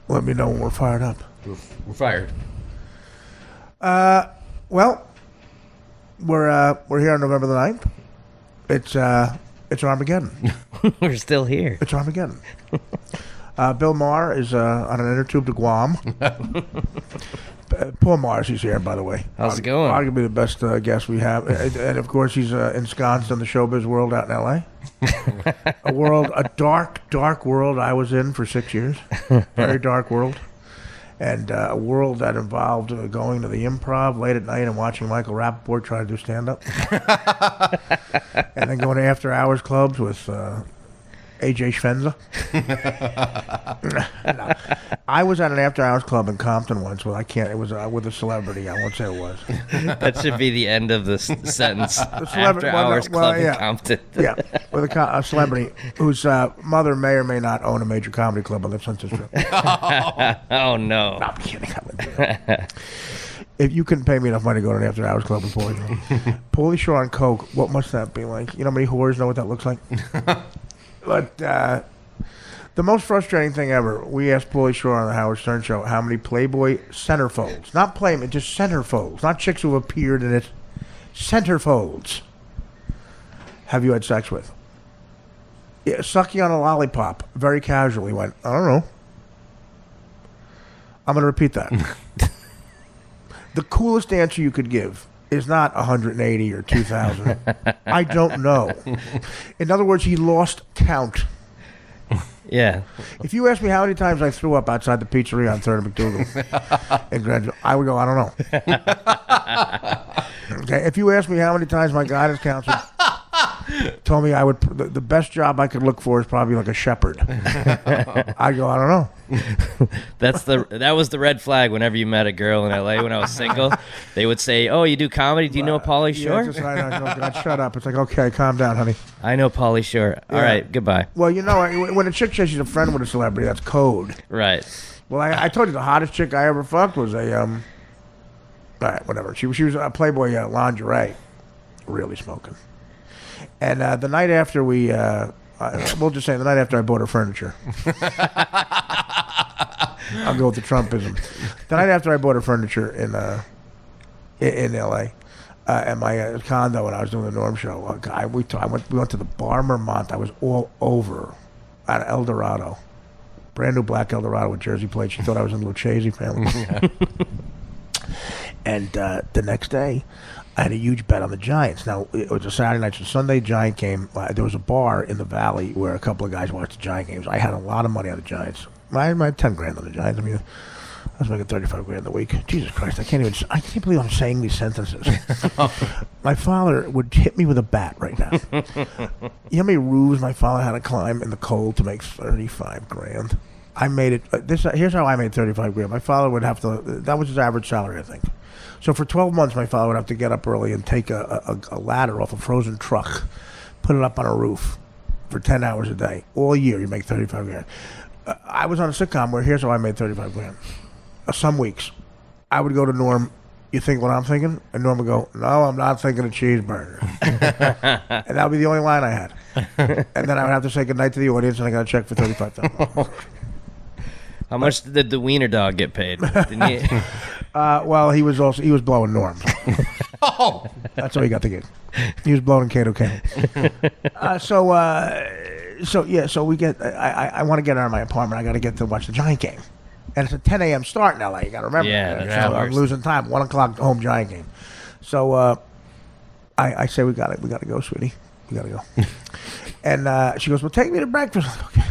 Let me know when we're fired up. We're fired. Well, we're here on November the 9th. It's Armageddon. We're still here. It's Armageddon. Bill Maher is on an inner tube to Guam. Paul Morrissey's here, by the way. How's it going? Arguably the best guest we have. And of course, he's ensconced in the showbiz world out in L.A. A dark world I was in for 6 years. Very dark world. And a world that involved going to the Improv late at night and watching Michael Rappaport try to do stand-up. And then going to after-hours clubs with AJ Schvenza. No. I was at an after-hours club in Compton once. Well, it was with a celebrity. I won't say it was. That should be the end of this sentence. After-hours club in Compton. Yeah, with a celebrity whose mother may or may not own a major comedy club on the Census Strip. Oh, no. No, I'm kidding. If you couldn't pay me enough money to go to an after-hours club with Pauly Shore on coke, what must that be like? You know how many whores know what that looks like? But the most frustrating thing ever, we asked Pauly Shore on the Howard Stern Show how many Playboy centerfolds, not playmates, just centerfolds, not chicks who appeared in it, centerfolds, have you had sex with? Yeah, sucking on a lollipop, very casually went, I don't know. I'm going to repeat that. The coolest answer you could give is not 180 or 2,000. I don't know. In other words, he lost count. Yeah. If you ask me how many times I threw up outside the pizzeria on 3rd and McDougal in Grandville, I would go, I don't know. Okay. If you ask me how many times my guidance counselor told me the best job I could look for is probably like a shepherd, I go, I don't know. That was the red flag whenever you met a girl in LA when I was single. They would say, "Oh, you do comedy? Do you know Pauly Shore?" Yeah, God, shut up. It's like, okay, calm down, honey. I know Pauly Shore. All right, goodbye. Well, you know, when a chick says she's a friend with a celebrity, that's code. Right. Well, I told you the hottest chick I ever fucked was all right, whatever. She was a Playboy lingerie, really smoking. And the night after we'll just say the night after I bought her furniture. I'll go with the Trumpism. The night after I bought her furniture in L.A. At my condo when I was doing the Norm show, we went to the Bar Vermont. I was all over at El Dorado, brand new black El Dorado with Jersey plates. She thought I was in the Lucchese family. And the next day, I had a huge bet on the Giants. Now, it was a Saturday night, so Sunday Giant game. There was a bar in the Valley where a couple of guys watched the Giant games. I had a lot of money on the Giants. I had 10 grand on the Giants. I mean, I was making 35 grand a week. Jesus Christ, I can't believe I'm saying these sentences. My father would hit me with a bat right now. You know how many roofs my father had to climb in the cold to make 35 grand? I made it. Here's how I made 35 grand. My father would have to. That was his average salary, I think. So for 12 months, my father would have to get up early and take a ladder off a frozen truck, put it up on a roof for 10 hours a day. All year, you make 35 grand. I was on a sitcom where here's how I made 35 grand. Some weeks, I would go to Norm, you think what I'm thinking? And Norm would go, no, I'm not thinking a cheeseburger. And that would be the only line I had. And then I would have to say goodnight to the audience, and I got a check for $35,000. How much did the wiener dog get paid? Didn't he? Well, he was blowing Norm. Oh, that's how he got the gig. He was blowing Kato Kane. So we get. I want to get out of my apartment. I got to get to watch the Giant game, and it's a 10 a.m. start in LA. You got to remember. Yeah, that. that So I'm works. losing time. 1 o'clock home Giant game. So I say we got to go, sweetie. We got to go. And she goes, well, take me to breakfast. Okay.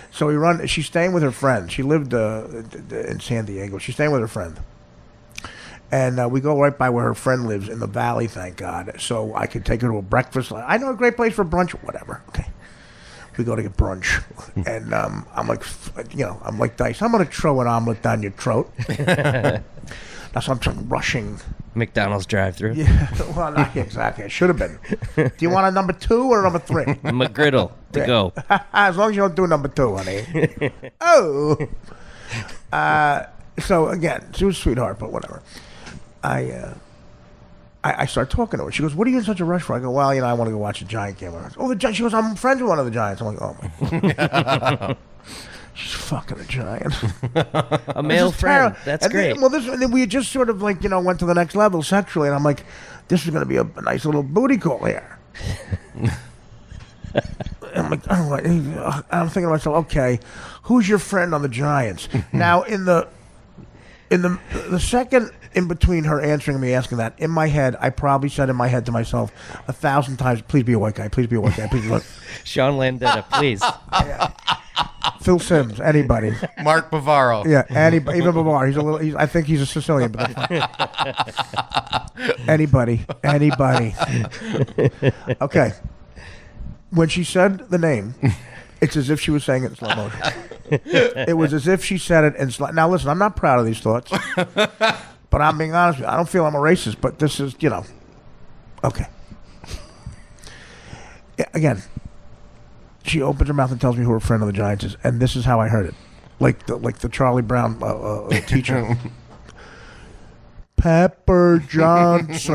So we run. She's staying with her friend. She lived in San Diego. She's staying with her friend. And we go right by where her friend lives in the Valley, thank God. So I could take her to a breakfast. I know a great place for brunch or whatever. Okay. We go to get brunch. And I'm like Dice. I'm going to throw an omelet down your throat. That's why I'm rushing. McDonald's drive-thru. Yeah, well, not exactly. It should have been. Do you want a number 2 or a number 3? McGriddle to go. As long as you don't do number 2, honey. Oh. So again, she was a sweetheart, but whatever. I start talking to her. She goes, "What are you in such a rush for?" I go, "Well, I want to go watch a Giant game." Oh, she goes, "I'm friends with one of the Giants." I'm like, "Oh my." she's fucking a giant. A male friend. That's and great. And then we just sort of like, went to the next level sexually, and I'm like, this is going to be a nice little booty call here. I'm like, I'm thinking to myself, okay, who's your friend on the Giants? Now, in the second in between her answering me, asking that, in my head, I probably said in my head to myself 1,000 times, please be a white guy, please be a white guy, please be a white guy. Sean Landetta, please. Phil Simms, anybody. Mark Bavaro. Yeah, anybody, even Bavar. I think he's a Sicilian, but that's fine. Anybody. Okay. When she said the name, it's as if she was saying it in slow motion. It was as if she said it in slow. Now listen, I'm not proud of these thoughts, but I'm being honest with you. I don't feel I'm a racist, but this is, okay. Again, she opens her mouth and tells me who her friend of the Giants is, and this is how I heard it, like the Charlie Brown teacher. Pepper Johnson.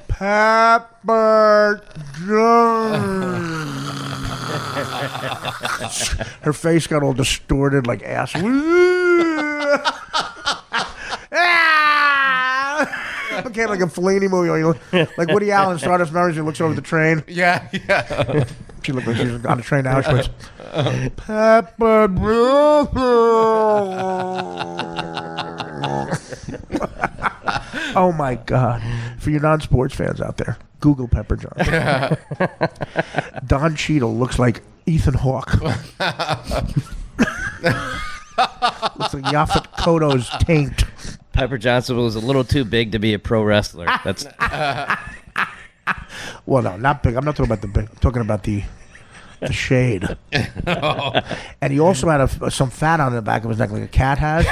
Pepper Johnson. Her face got all distorted like ass. Okay, like a Fellini movie, or like Woody Allen, Stardust Memories. He looks over the train. Yeah. She looked like she was on a train to Auschwitz. Pepper. Oh my God! For you non-sports fans out there, Google Pepper Johnson. Don Cheadle looks like Ethan Hawke. Looks like Yaphet Kotto's taint. Pepper Johnson was a little too big to be a pro wrestler. That's Well, no, not big. I'm not talking about the big. I'm talking about the shade. And he also had some fat on the back of his neck, like a cat has.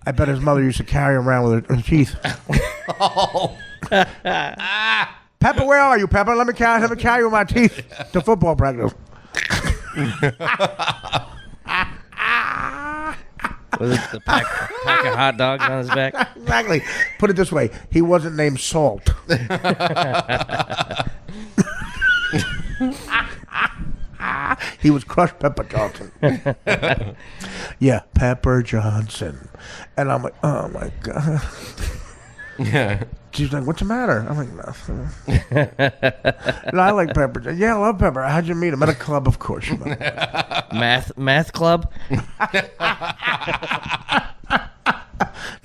I bet his mother used to carry him around with her teeth. Pepper, where are you, Pepper? Let me carry you with my teeth to football practice. was it the pack of hot dogs on his back? Exactly. Put it this way: he wasn't named Salt. He was Crushed Pepper Johnson. Yeah, Pepper Johnson. And I'm like, oh my God. Yeah. She's like, what's the matter? I'm like, nothing. And I like Pepper. Yeah, I love Pepper. How'd you meet him? At a club, of course. You met him. Math club?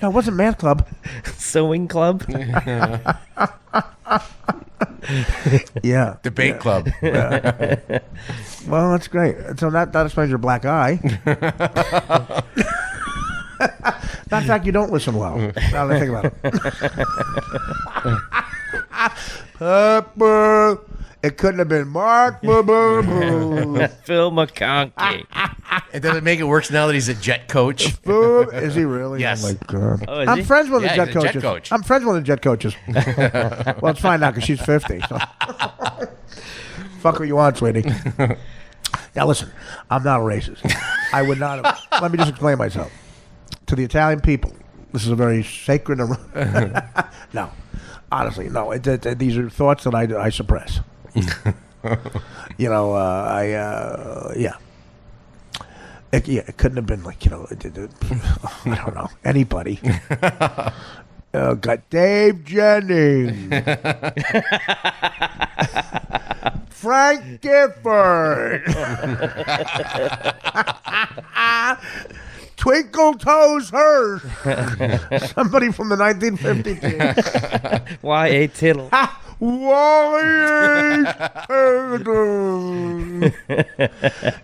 No, it wasn't math club. Sewing club? Yeah. Debate club. Yeah. Well, that's great. So that explains your black eye. In fact, you don't listen well. Now that I think about it. Pepper. It couldn't have been Mark. Phil McConkey. It doesn't make it worse now that he's a jet coach. Is he really? Yes. Oh my God. Oh, is I'm he? friends with Yeah, the jet he's a jet coaches. coach. I'm friends with the jet coaches. Well, it's fine now because she's 50. So. Fuck what you want, sweetie. Now listen, I'm not a racist. I would not have. Let me just explain myself. To the Italian people, this is a very sacred. No, honestly, no. These are thoughts that I suppress. Yeah. It couldn't have been like, I don't know, anybody. Got Dave Jennings. Frank Gifford. Twinkle Toes Hurst. Somebody from the 1950s. Y.A. Tittle.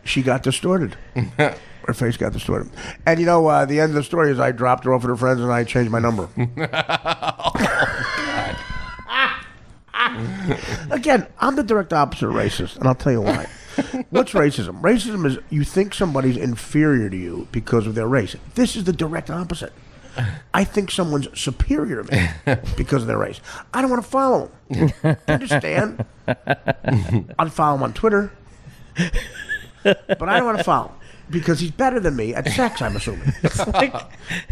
She got distorted. Her face got distorted. And the end of the story is I dropped her off with her friends and I changed my number. Again, I'm the direct opposite of racist, and I'll tell you why. What's racism? Racism is you think somebody's inferior to you because of their race. This is the direct opposite. I think someone's superior to me because of their race. I don't want to follow them. Understand? I'd follow them on Twitter, but I don't want to follow them. because he's better than me at sex, I'm assuming.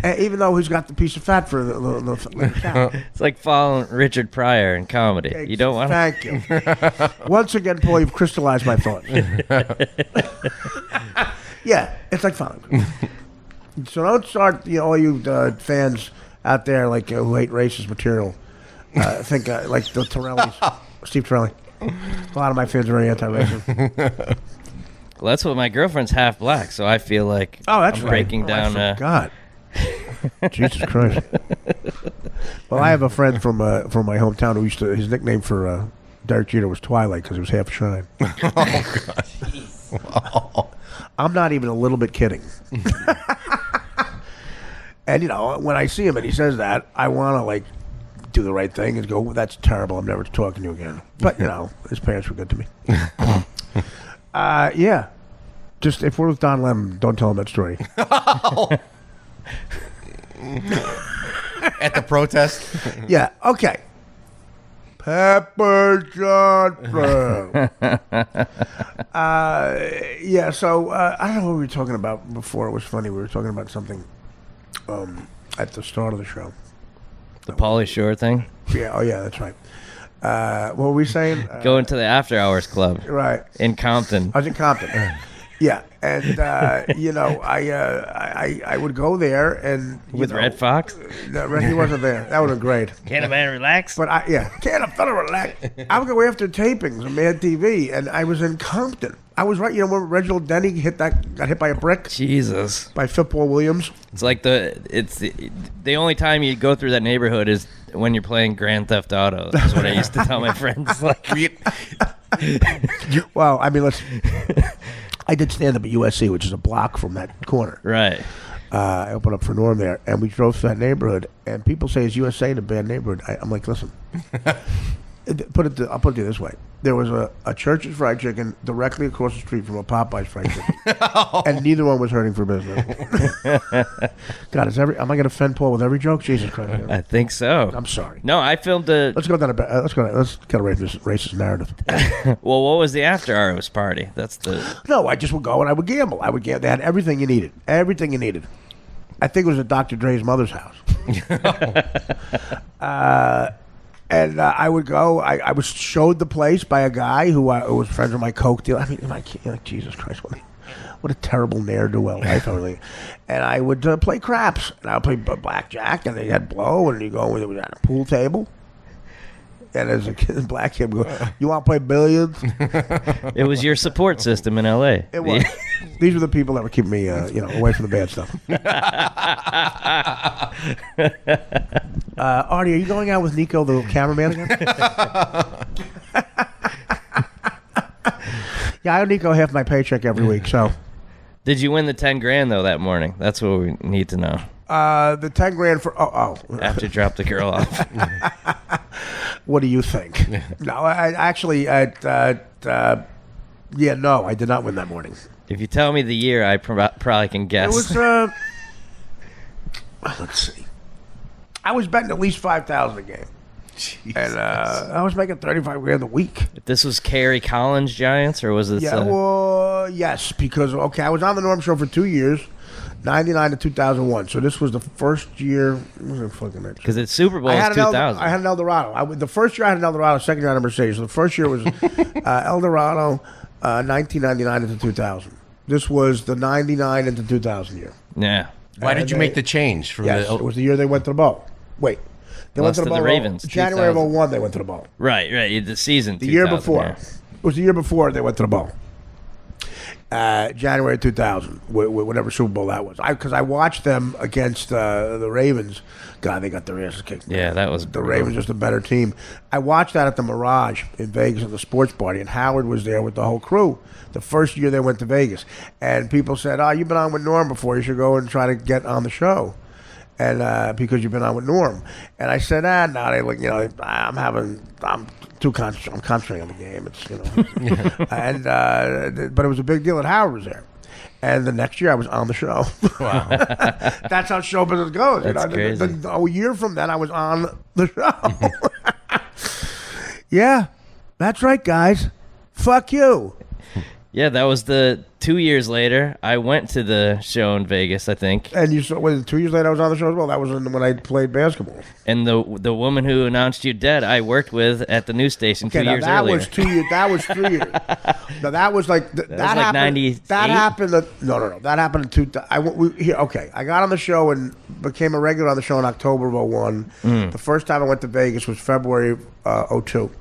Even though he's got the piece of fat for the cow. It's like following Richard Pryor in comedy. You don't want to. Thank you. Once again, Paul, you've crystallized my thoughts. Yeah, it's like following. So don't start, all you fans out there who hate racist material. Think like the Torellis, Steve Torelli. A lot of my fans are very anti-racist. Well, that's what my girlfriend's half black, so I feel like that's I'm right. breaking down. God, Jesus Christ. Well, I have a friend from my hometown who his nickname for Derek Jeter was Twilight because he was half shine. Oh God. I'm not even a little bit kidding. And when I see him and he says that, I want to do the right thing and go, well, that's terrible. I'm never talking to you again. But his parents were good to me. Yeah. Just if we're with Don Lemon, don't tell him that story. At the protest. Yeah. Okay. Pepper Johnson. Yeah. So I don't know what we were talking about before. It was funny. We were talking about something at the start of the show. The Pauly Shore thing? Yeah. Oh, yeah. That's right. What were we saying? Going to the After Hours Club. Right. In Compton. I was in Compton. Yeah, and I would go there and With Red Fox? No, he wasn't there. That would have been great. Can a man relax? But can a fella relax? I would go after tapings on Mad TV, and I was in Compton. I was right. When Reginald Denny got hit by a brick. Jesus. By Football Williams. It's like the only time you go through that neighborhood is when you're playing Grand Theft Auto. That's what I used to tell my friends. Well, I mean, I did stand up at USC, which is a block from that corner. Right. I opened up for Norm there, and we drove through that neighborhood, and people say, is USA in a bad neighborhood? I'm like, listen. I'll put it to you this way. There was a Church's Fried Chicken directly across the street from a Popeye's Fried Chicken. And neither one was hurting for business. God, am I going to offend Paul with every joke? Jesus Christ. I think so. I'm sorry. No, I filmed a... Let's get a racist narrative. Well, what was the After Hours party? That's the... No, I just would go and I would gamble. They had everything you needed. Everything you needed. I think it was at Dr. Dre's mother's house. And I would go. I was showed the place by a guy who was friends with my coke dealer. I mean, Jesus Christ, what a terrible ne'er-do-well life. And I would play craps. And I would play blackjack, and they had blow, and you go, it was at a pool table. And as a kid, black kid, would go, you want to play billiards? It was your support system in L.A. It was. These were the people that were keeping me, away from the bad stuff. Artie, are you going out with Nico, the cameraman, again? Yeah, I owe Nico half my paycheck every week, so. Did you win the 10 grand though that morning? That's what we need to know. The 10 grand for After you drop the girl off. What do you think? No, I actually, no, I did not win that morning. If you tell me the year, I probably can guess. It was, let's see. I was betting at least $5,000 a game. Jesus. And I was making $35 grand a week. This was Kerry Collins Giants, or was it? Yeah, well, yes, because I was on the Norm Show for 2 years, 99 to 2001. So this was the first year. Because it's Super Bowl 2000. I had an Eldorado. The first year I had an Eldorado. Second year I had a Mercedes. So the first year was Eldorado, 1999 into 2000. This was the 99 into 2000 year. Yeah. Why did you make the change? Yes, it was the year they went to the bowl. Wait. They went to the Ravens. January of 2001, they went to the bowl. Right. The season. The year before. Yeah. It was the year before they went to the bowl. January 2000, whatever Super Bowl that was. Because I watched them against the Ravens. God, they got their asses kicked. Yeah, that was the Ravens, just a better team. I watched that at the Mirage in Vegas at the sports party, and Howard was there with the whole crew. The first year they went to Vegas, and people said, "Oh, you've been on with Norm before. You should go and try to get on the show." And because you've been on with Norm, and I said, no, they I'm too concentrating. I'm concentrating on the game. It's and but it was a big deal that Howard was there, and the next year I was on the show. Wow, that's how show business goes. That's crazy. A year from then, I was on the show. Yeah, that's right, guys. Fuck you. Yeah, that was the 2 years later. I went to the show in Vegas, I think. And you saw, 2 years later I was on the show as well? That was when I played basketball. And the woman who announced you dead, I worked with at the news station 2 years earlier. Was 2 years. That was 3 years. No, that was like that was happened. like 98? That happened. No. That happened in 2000. Okay, I got on the show and became a regular on the show in October of 01. The first time I went to Vegas was February of 02.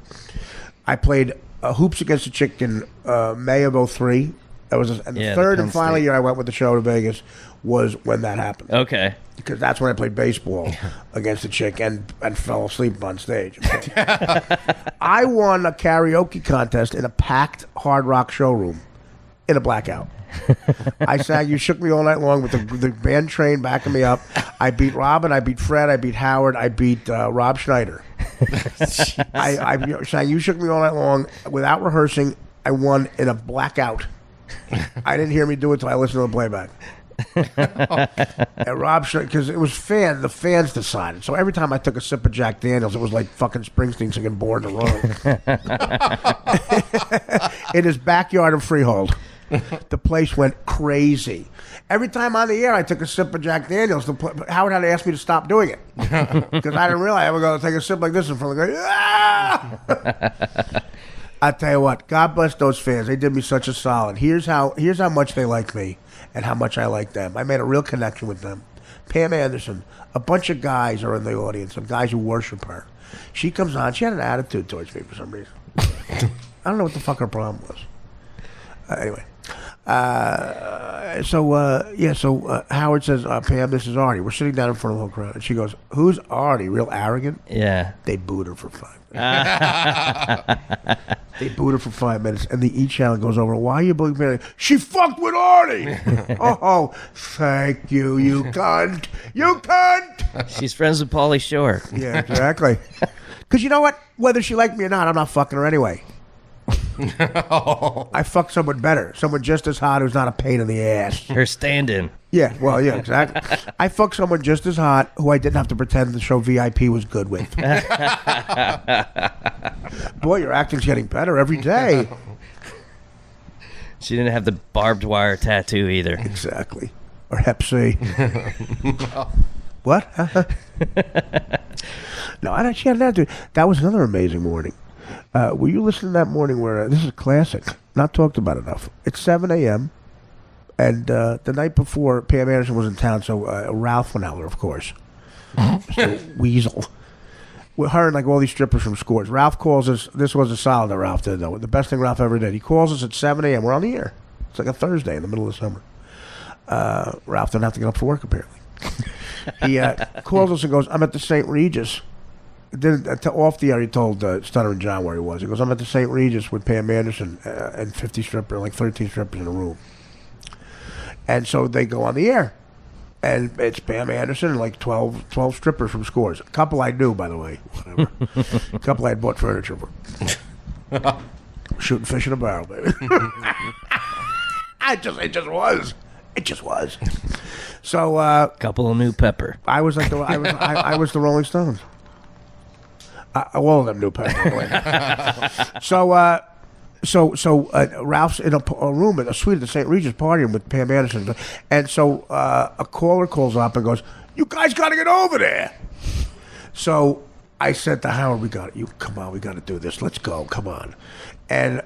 I played hoops against a chick in May of 03. That was and the third and final year I went with the show to Vegas was when that happened. Okay. Because that's when I played baseball against a chick and fell asleep on stage. I won a karaoke contest in a packed Hard Rock showroom in a blackout. I sang "You Shook Me All Night Long" with the band train backing me up. I beat Robin, I beat Fred, I beat Howard, I beat Rob Schneider. I sang "You Shook Me All Night Long" without rehearsing. I won in a blackout. I didn't hear me do it until I listened to the playback. And Rob, because it was the fans decided. So every time I took a sip of Jack Daniels, it was like fucking Springsteen singing "Born to Run." In his backyard of Freehold, the place went crazy. Every time on the air, I took a sip of Jack Daniels. Howard had to ask me to stop doing it because I didn't realize I was going to take a sip like this in front of the guy. Ah! I tell you what, God bless those fans. They did me such a solid. Here's how much they like me and how much I like them. I made a real connection with them. Pam Anderson, a bunch of guys are in the audience, some guys who worship her. She comes on. She had an attitude towards me for some reason. I don't know what the fuck her problem was. Anyway. So Howard says, Pam, this is Artie. We're sitting down in front of the whole crowd. And she goes, who's Artie? Real arrogant? Yeah. They booed her for 5 minutes. They booed her for 5 minutes. And the E! Channel goes over, why are you booing me? She fucked with Artie! Oh, thank you, you cunt. You cunt! She's friends with Pauly Shore. Yeah, exactly. Because you know what? Whether she liked me or not, I'm not fucking her anyway. I fucked someone better. Someone just as hot who's not a pain in the ass. Her stand-in. Yeah, well, yeah, exactly. I fucked someone just as hot who I didn't have to pretend the show VIP was good with. Boy, your acting's getting better every day. She didn't have the barbed wire tattoo either. Exactly. Or Hep C. What? No, she had an attitude. That was another amazing morning. Were you listening that morning where, this is a classic, not talked about enough. It's 7 a.m., and the night before, Pam Anderson was in town, so Ralph went out there, of course. Mr. Weasel. With her and like all these strippers from Scores. Ralph calls us, this was a solid that Ralph did, though. The best thing Ralph ever did. He calls us at 7 a.m., we're on the air. It's like a Thursday in the middle of the summer. Ralph didn't have to get up for work, apparently. He calls us and goes, I'm at the St. Regis. Off the air, he told Stunner and John where he was. He goes, I'm at the St. Regis with Pam Anderson and 13 strippers in a room. And so they go on the air. And it's Pam Anderson and like 12 strippers from Scores. A couple I knew, by the way. Whatever. A couple I had bought furniture for. Shooting fish in a barrel, baby. It just was. So couple of new pepper. I was like I was the Rolling Stones. All of them knew Pepper. So Ralph's in a room in a suite at the St. Regis partying with Pam Anderson, and so a caller calls up and goes, "You guys got to get over there." So I said to Howard, "We got it. You come on, we got to do this. Let's go. Come on." And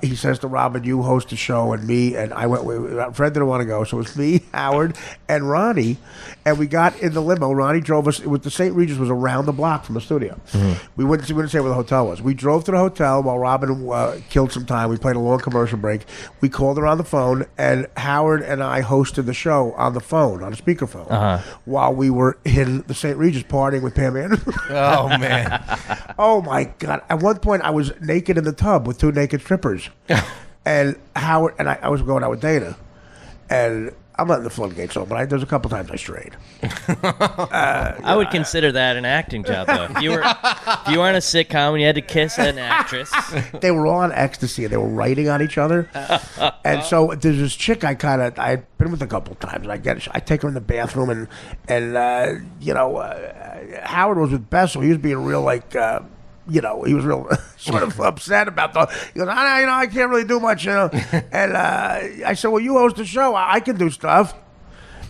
he says to Robin, "You host the show," and me, and I went. Fred didn't want to go, so it was me, Howard, and Ronnie, and we got in the limo. Ronnie drove us. The St. Regis was around the block from the studio. Mm-hmm. We wouldn't say where the hotel was. We drove to the hotel while Robin killed some time. We played a long commercial break. We called her on the phone, and Howard and I hosted the show on the phone, on a speakerphone, while we were in the St. Regis partying with Pam Anderson. Oh man! Oh my God! At one point, I was naked in the tub with 2 naked strippers, and Howard and I was going out with Dana, and I'm letting the floodgates open. There's a couple times I strayed. I would consider that an acting job, though. If you were on a sitcom and you had to kiss an actress, they were all on ecstasy and they were writing on each other. And so there's this chick I'd been with a couple times. And I take her in the bathroom and Howard was with Bessel. He was being real he was real sort of upset about the. He goes, I can't really do much, And I said, well, you host the show. I can do stuff.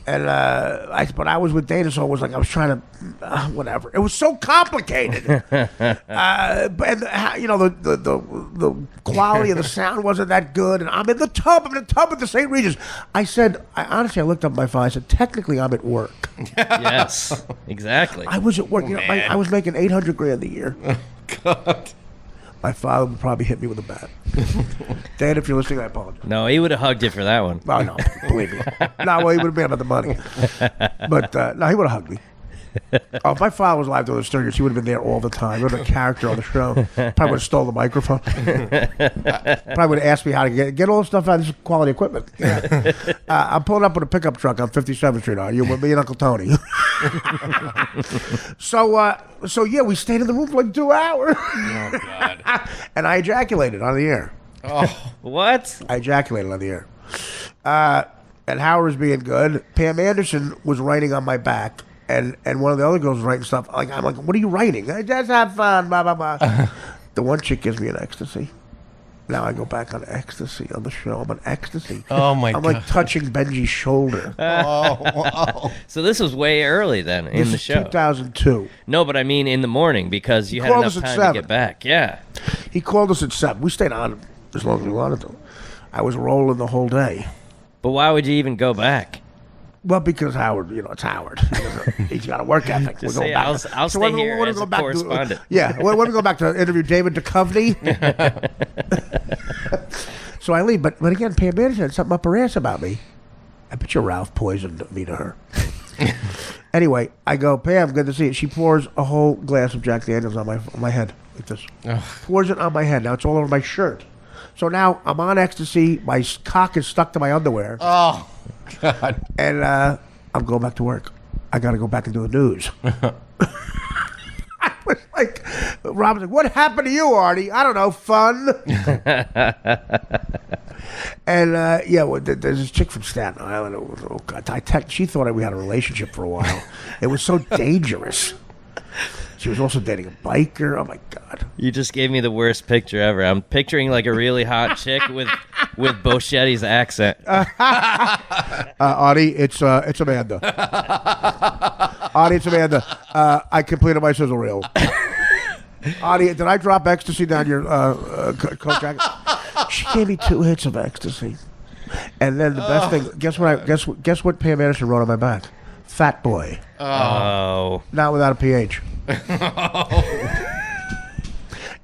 And but I was with Dana, so it was like I was trying to, whatever. It was so complicated. But the quality of the sound wasn't that good. And I'm in the tub at the St. Regis. I said, honestly, I looked up my phone. I said, technically, I'm at work. Yes, exactly. I was at work. I was making $800,000 a year. God. My father would probably hit me with a bat. Dan, if you're listening, I apologize. No, he would have hugged you for that one. Oh, no, believe me. No, well, he would have been about the money. But, no, he would have hugged me. Oh, if my father was alive during the Sturgis, he would have been there all the time. He would have been a character on the show. Probably would have stole the microphone. Probably would have asked me how to get all the stuff out of this quality equipment. I'm pulling up with a pickup truck on 57th Street. Are you with me and Uncle Tony? So yeah, we stayed in the room for like 2 hours. Oh, God. And I ejaculated on the air. Oh. What? I ejaculated on the air. And Howard was being good. Pam Anderson was writing on my back. And one of the other girls was writing stuff. I'm like, what are you writing? I just have fun, blah, blah, blah. The one chick gives me an ecstasy. Now I go back on ecstasy on the show. I'm on ecstasy. Oh, my I'm God. like touching Benji's shoulder. Oh, wow. So this was way early then in This the is show. 2002. No, but I mean in the morning because you had called enough us at time 7. to get back. Yeah. He called us at 7. We stayed on as long as we wanted to. I was rolling the whole day. But why would you even go back? Well, because Howard, it's Howard. He's got a work ethic. Just We're going say, back. I'll So stay when here we as go a back correspondent. Yeah, when we go back to interview David Duchovny. So I leave, but again, Pam Anderson had something up her ass about me. I bet you Ralph poisoned me to her. Anyway, I go, Pam, good to see you. She pours a whole glass of Jack Daniels on my head like this. Pours it on my head. Now it's all over my shirt. So now I'm on ecstasy. My cock is stuck to my underwear. Oh, God. And I'm going back to work. I got to go back and do the news. I was like, Robin's like, what happened to you, Artie? I don't know, fun. And there's this chick from Staten Island. Oh God, she thought we had a relationship for a while. It was so dangerous. She was also dating a biker. Oh my God! You just gave me the worst picture ever. I'm picturing like a really hot chick with Bochetti's accent. Audie, it's Amanda. Audie, it's Amanda. I completed my sizzle reel. Audie, did I drop ecstasy down your coat jacket? She gave me 2 hits of ecstasy, and then the best thing. Guess what? Pam Anderson wrote on my back. Fat boy. Oh. Not without a PH.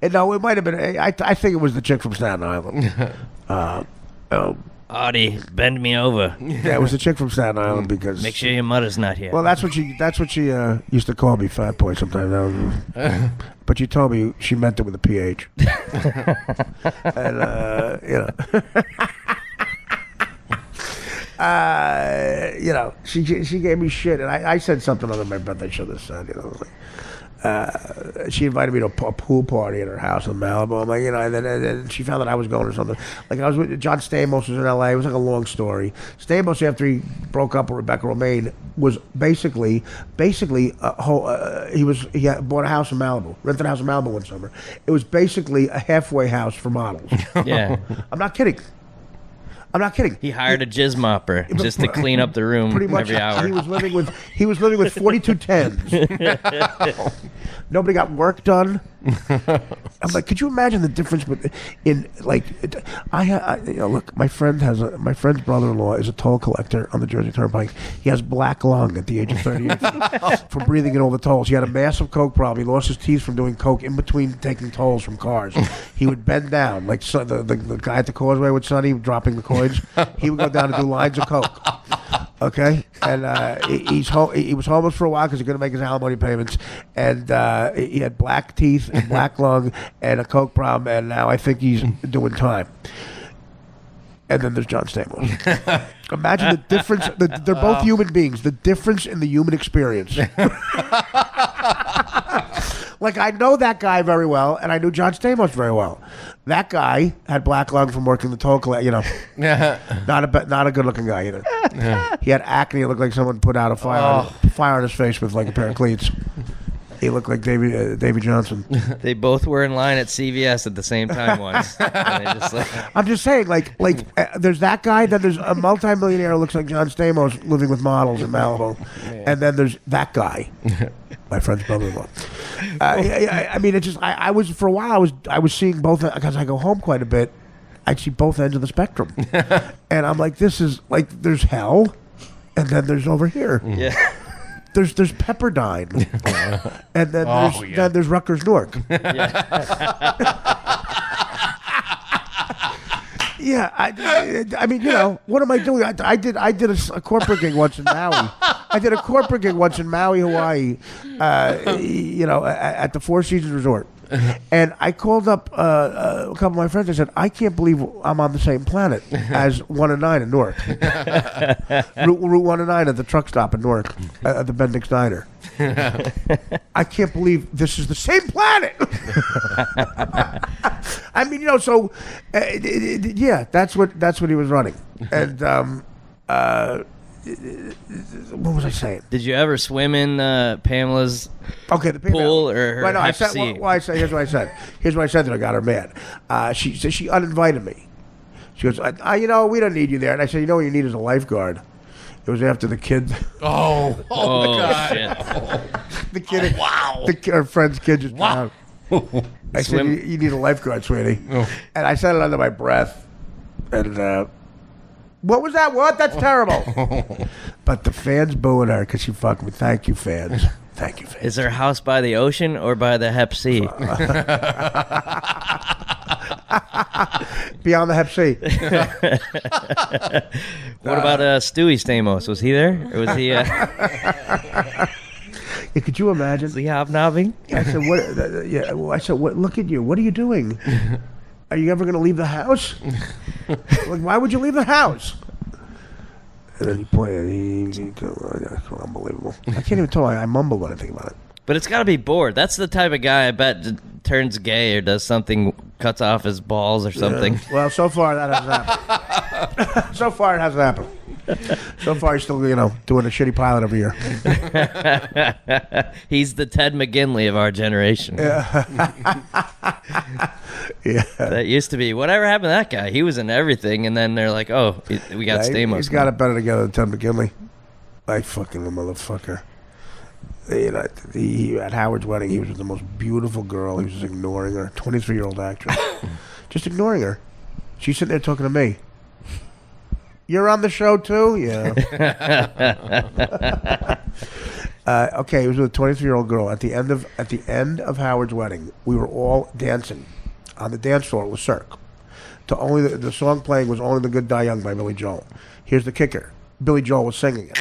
And no, it might have been. I think it was the chick from Staten Island. Audie, bend me over. Yeah, it was the chick from Staten Island because. Make sure your mother's not here. Well, that's what she used to call me, fat boy. Sometimes. But she told me she meant it with a PH. And she gave me shit, and I said something on my birthday show this she invited me to a pool party at her house in Malibu. I'm like, and then she found that I was going or something. Like I was with John Stamos was in L.A. It was like a long story. Stamos, after he broke up with Rebecca Romaine, was basically he bought a house in Malibu, rented a house in Malibu one summer. It was basically a halfway house for models. Yeah. I'm not kidding. He hired a jizz mopper just to clean up the room Pretty much every hour. He was living with 42 tens. Nobody got work done. I'm like, could you imagine the difference look, my friend's brother-in-law is a toll collector on the Jersey Turnpike. He has black lung at the age of 38 from breathing in all the tolls. He had a massive coke problem. He lost his teeth from doing coke in between taking tolls from cars. He would bend down like the guy at the causeway with Sonny dropping the coins. He would go down and do lines of coke. Okay, and he was homeless for a while because he couldn't make his alimony payments, and he had black teeth and black lung and a coke problem, and now I think he's doing time. And then there's John Stamos. Imagine the difference. They're both human beings. The difference in the human experience. Like, I know that guy very well, and I knew John Stamos very well. That guy had black lung from working the toll collector. Not a good-looking guy either. He had acne. It looked like someone put out a fire on his face with like a pair of cleats. He looked like Davy Johnson. They both were in line at CVS at the same time once. And they just like, I'm just saying, there's that guy, then there's a multimillionaire who looks like John Stamos living with models in Malibu, and then there's that guy, my friend's brother-in-law. I mean, it's just I was for a while I was seeing both because I go home quite a bit. I'd see both ends of the spectrum, and I'm like, this is like there's hell, and then there's over here. yeah. There's Pepperdine, and then there's Rutgers Newark. Yeah, I mean, what am I doing? I did a corporate gig once in Maui. I did a corporate gig once in Maui, Hawaii. At the Four Seasons Resort. And I called up a couple of my friends. I said, I can't believe I'm on the same planet as 1 and 9 in Newark. Route 1 and 9 at the truck stop in Newark, at the Bendix Diner. I can't believe this is the same planet. I mean, so that's what he was running. And what was I saying? Did you ever swim in Pamela's the pool or her right, no, Hep I said, C? here's what I said. Here's what I said that I got her mad. She said she uninvited me. She goes, we don't need you there. And I said, what you need is a lifeguard. It was after the kid. Oh God. Shit. The kid. Wow. Her friend's kid just drowned. I said, you need a lifeguard, sweetie. Oh. And I said it under my breath. And what was that? What? That's terrible. But the fans booing her because she fucked me. Thank you, fans. Thank you, fans. Is her house by the ocean or by the Hep C? Beyond the Hep C. What about Stewie Stamos? Was he there? Or was he Yeah, could you imagine? was he hobnobbing? I said, "What?" Well, I said, "What? Look at you. What are you doing? Are you ever going to leave the house? Like, why would you leave the house?" And then he pointed. Unbelievable. I can't even tell. I mumbled when I think about it. But it's got to be bored. That's the type of guy I bet turns gay or does something, cuts off his balls or something. Yeah. Well, so far that hasn't happened. So far it hasn't happened. So far he's still, doing a shitty pilot every year. He's the Ted McGinley of our generation. Yeah. That used to be. Whatever happened to that guy? He was in everything, and then they're like, oh, we got Stamos. He's got it better together than Ted McGinley. I fucking the motherfucker. At Howard's wedding, he was with the most beautiful girl. He was just ignoring her. 23-year-old actress. Just ignoring her. She's sitting there talking to me. You're on the show too? Yeah. Okay, he was with a 23-year-old girl. At the end of Howard's wedding, we were all dancing on the dance floor with Cirque. The song playing was "Only the Good Die Young" by Billy Joel. Here's the kicker. Billy Joel was singing it.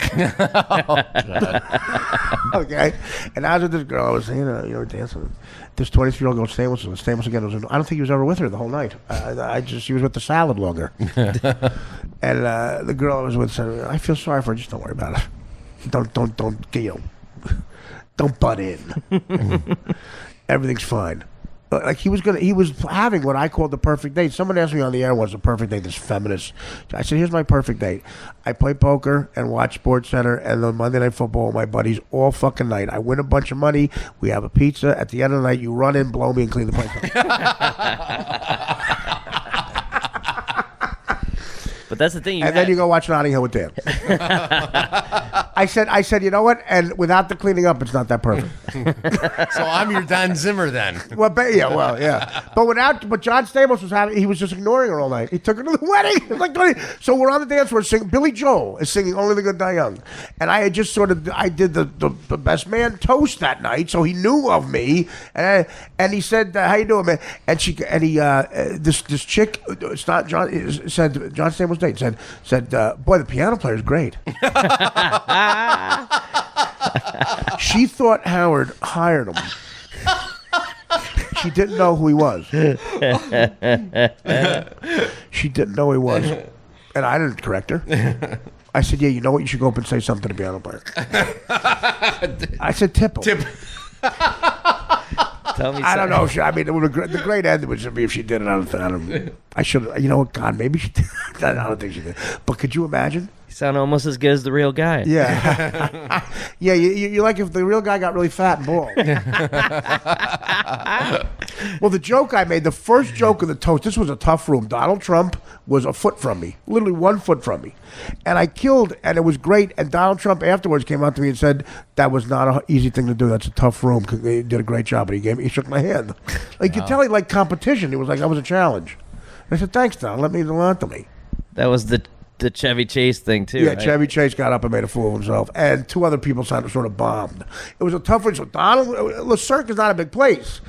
Okay, and I was with this girl. I was, dancing. This 23-year-old girl, Stamos again. I don't think he was ever with her the whole night. She was with the salad longer. And the girl I was with said, "I feel sorry for her. Just don't worry about it. Don't don't butt in. Everything's fine." Like he was having what I called the perfect date. Someone asked me on the air, "What's the perfect date?" This feminist. I said, "Here's my perfect date. I play poker and watch Sports Center and then Monday Night Football with my buddies all fucking night. I win a bunch of money. We have a pizza. At the end of the night, you run in, blow me, and clean the place up." But that's the thing. Then you go watch Notting Hill with Dan. I said, you know what? And without the cleaning up, it's not that perfect. So I'm your Don Zimmer then. Yeah. But John Stamos he was just ignoring her all night. He took her to the wedding. It was like 20. So we're on the dance floor singing. Billy Joel is singing "Only the Good Die Young," and I had just I did the best man toast that night, so he knew of me, and he said, "How you doing, man?" And this chick, it's not John, said John Stamos' date said, "Boy, the piano player's great." She thought Howard hired him. She didn't know who he was. She didn't know who he was. And I didn't correct her. I said, "Yeah, you know what? You should go up and say something to the piano player." I said, "Tip him." Tell me. I don't know. something. I mean, the great end would be if she did it. I should. You know what? God, maybe she did. I don't think she did. But could you imagine? You sound almost as good as the real guy. Yeah. Yeah. You like if the real guy got really fat and bald. Well, the joke I made, the first joke of the toast. This was a tough room. Donald Trump was a foot from me, literally 1 foot from me, and I killed. And it was great. And Donald Trump afterwards came up to me and said that was not an easy thing to do. That's a tough room. He did a great job, and he shook my hand. Like you could tell he liked competition. It was like that was a challenge. I said, "Thanks, Don. That means a lot to me." That was the Chevy Chase thing too. Yeah, right? Chevy Chase got up and made a fool of himself, and 2 other people sort of bombed. It was a tough one. So Donald, Le Cirque is not a big place.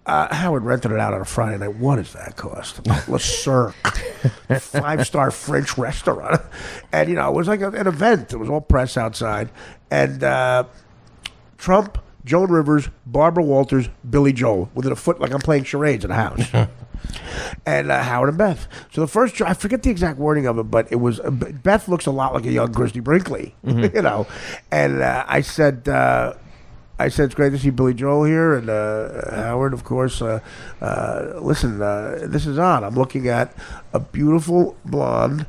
Howard rented it out on a Friday night. What does that cost? Le Cirque, 5-star French restaurant, and it was like an event. It was all press outside, and Trump, Joan Rivers, Barbara Walters, Billy Joel, within a foot, like I'm playing charades in a house. And Howard and Beth. So the first, I forget the exact wording of it, but it was Beth looks a lot like a young Christy Brinkley, And I said, it's great to see Billy Joel here, and Howard, of course. Listen, this is on. I'm looking at a beautiful blonde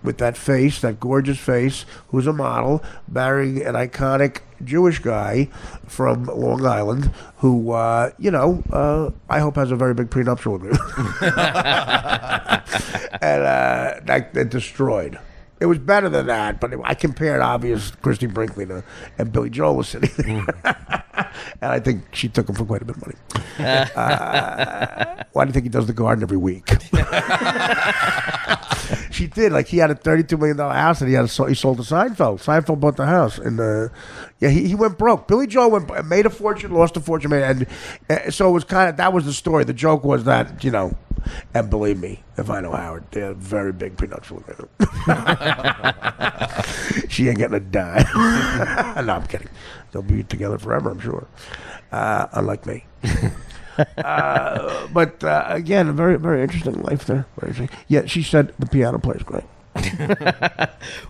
with that face, that gorgeous face, who's a model, marrying an iconic Jewish guy from Long Island who, I hope has a very big prenuptial with me. And that destroyed. It was better than that, but I compared obvious Christy Brinkley and Billy Joel was sitting there. And I think she took him for quite a bit of money. Why do you think he does the garden every week? She did. Like, he had a $32 million house, and he sold to Seinfeld. Seinfeld bought the house, and he went broke. Billy Joel made a fortune, lost a fortune, and so it was that was the story. The joke was that and believe me, if I know Howard, they had a very big prenuptial agreement. She ain't getting a dime. No, I'm kidding. They'll be together forever, I'm sure. Unlike me. But again, a very, very interesting life there. Very interesting. Yeah, she said the piano player's great.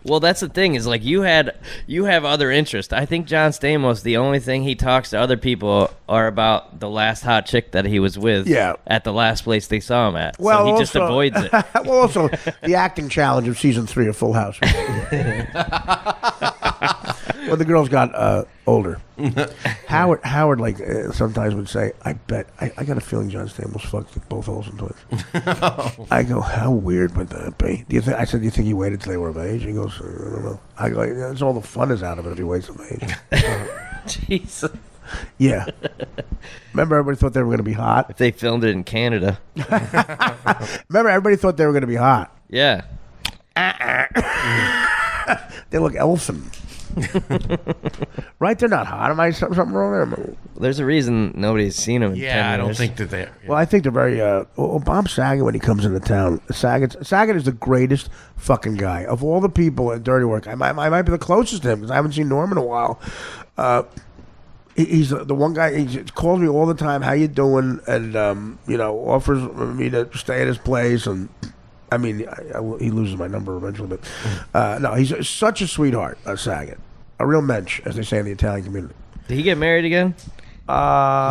Well, that's the thing is like you have other interests. I think John Stamos, the only thing he talks to other people are about the last hot chick that he was with. Yeah. At the last place they saw him at. Well, so he just avoids it. Well, also the acting challenge of season 3 of Full House. When the girls got older, Howard sometimes would say, "I bet I got a feeling John Stamos fucked both Olsen twins." I go, "How weird would that be?" Do you think he waited till they were of age? He goes, "I don't know." I go, "That's all the fun is out of it if he waits of age." Jesus. Yeah. Remember, everybody thought they were going to be hot. If they filmed it in Canada. Remember, everybody thought they were going to be hot. Yeah. They look elfin. Right? They're not hot. Am I something wrong there? There's a reason nobody's seen them in 10 years. I don't think that they... Yeah. Well, I think they're very... Bob Saget, when he comes into town, Saget is the greatest fucking guy. Of all the people at Dirty Work, I might be the closest to him because I haven't seen Norm in a while. He's the one guy, he calls me all the time, "How you doing?" And, offers me to stay at his place. And, I mean, he loses my number eventually. But, no, he's such a sweetheart, Saget. A real mensch, as they say in the Italian community. Did he get married again? He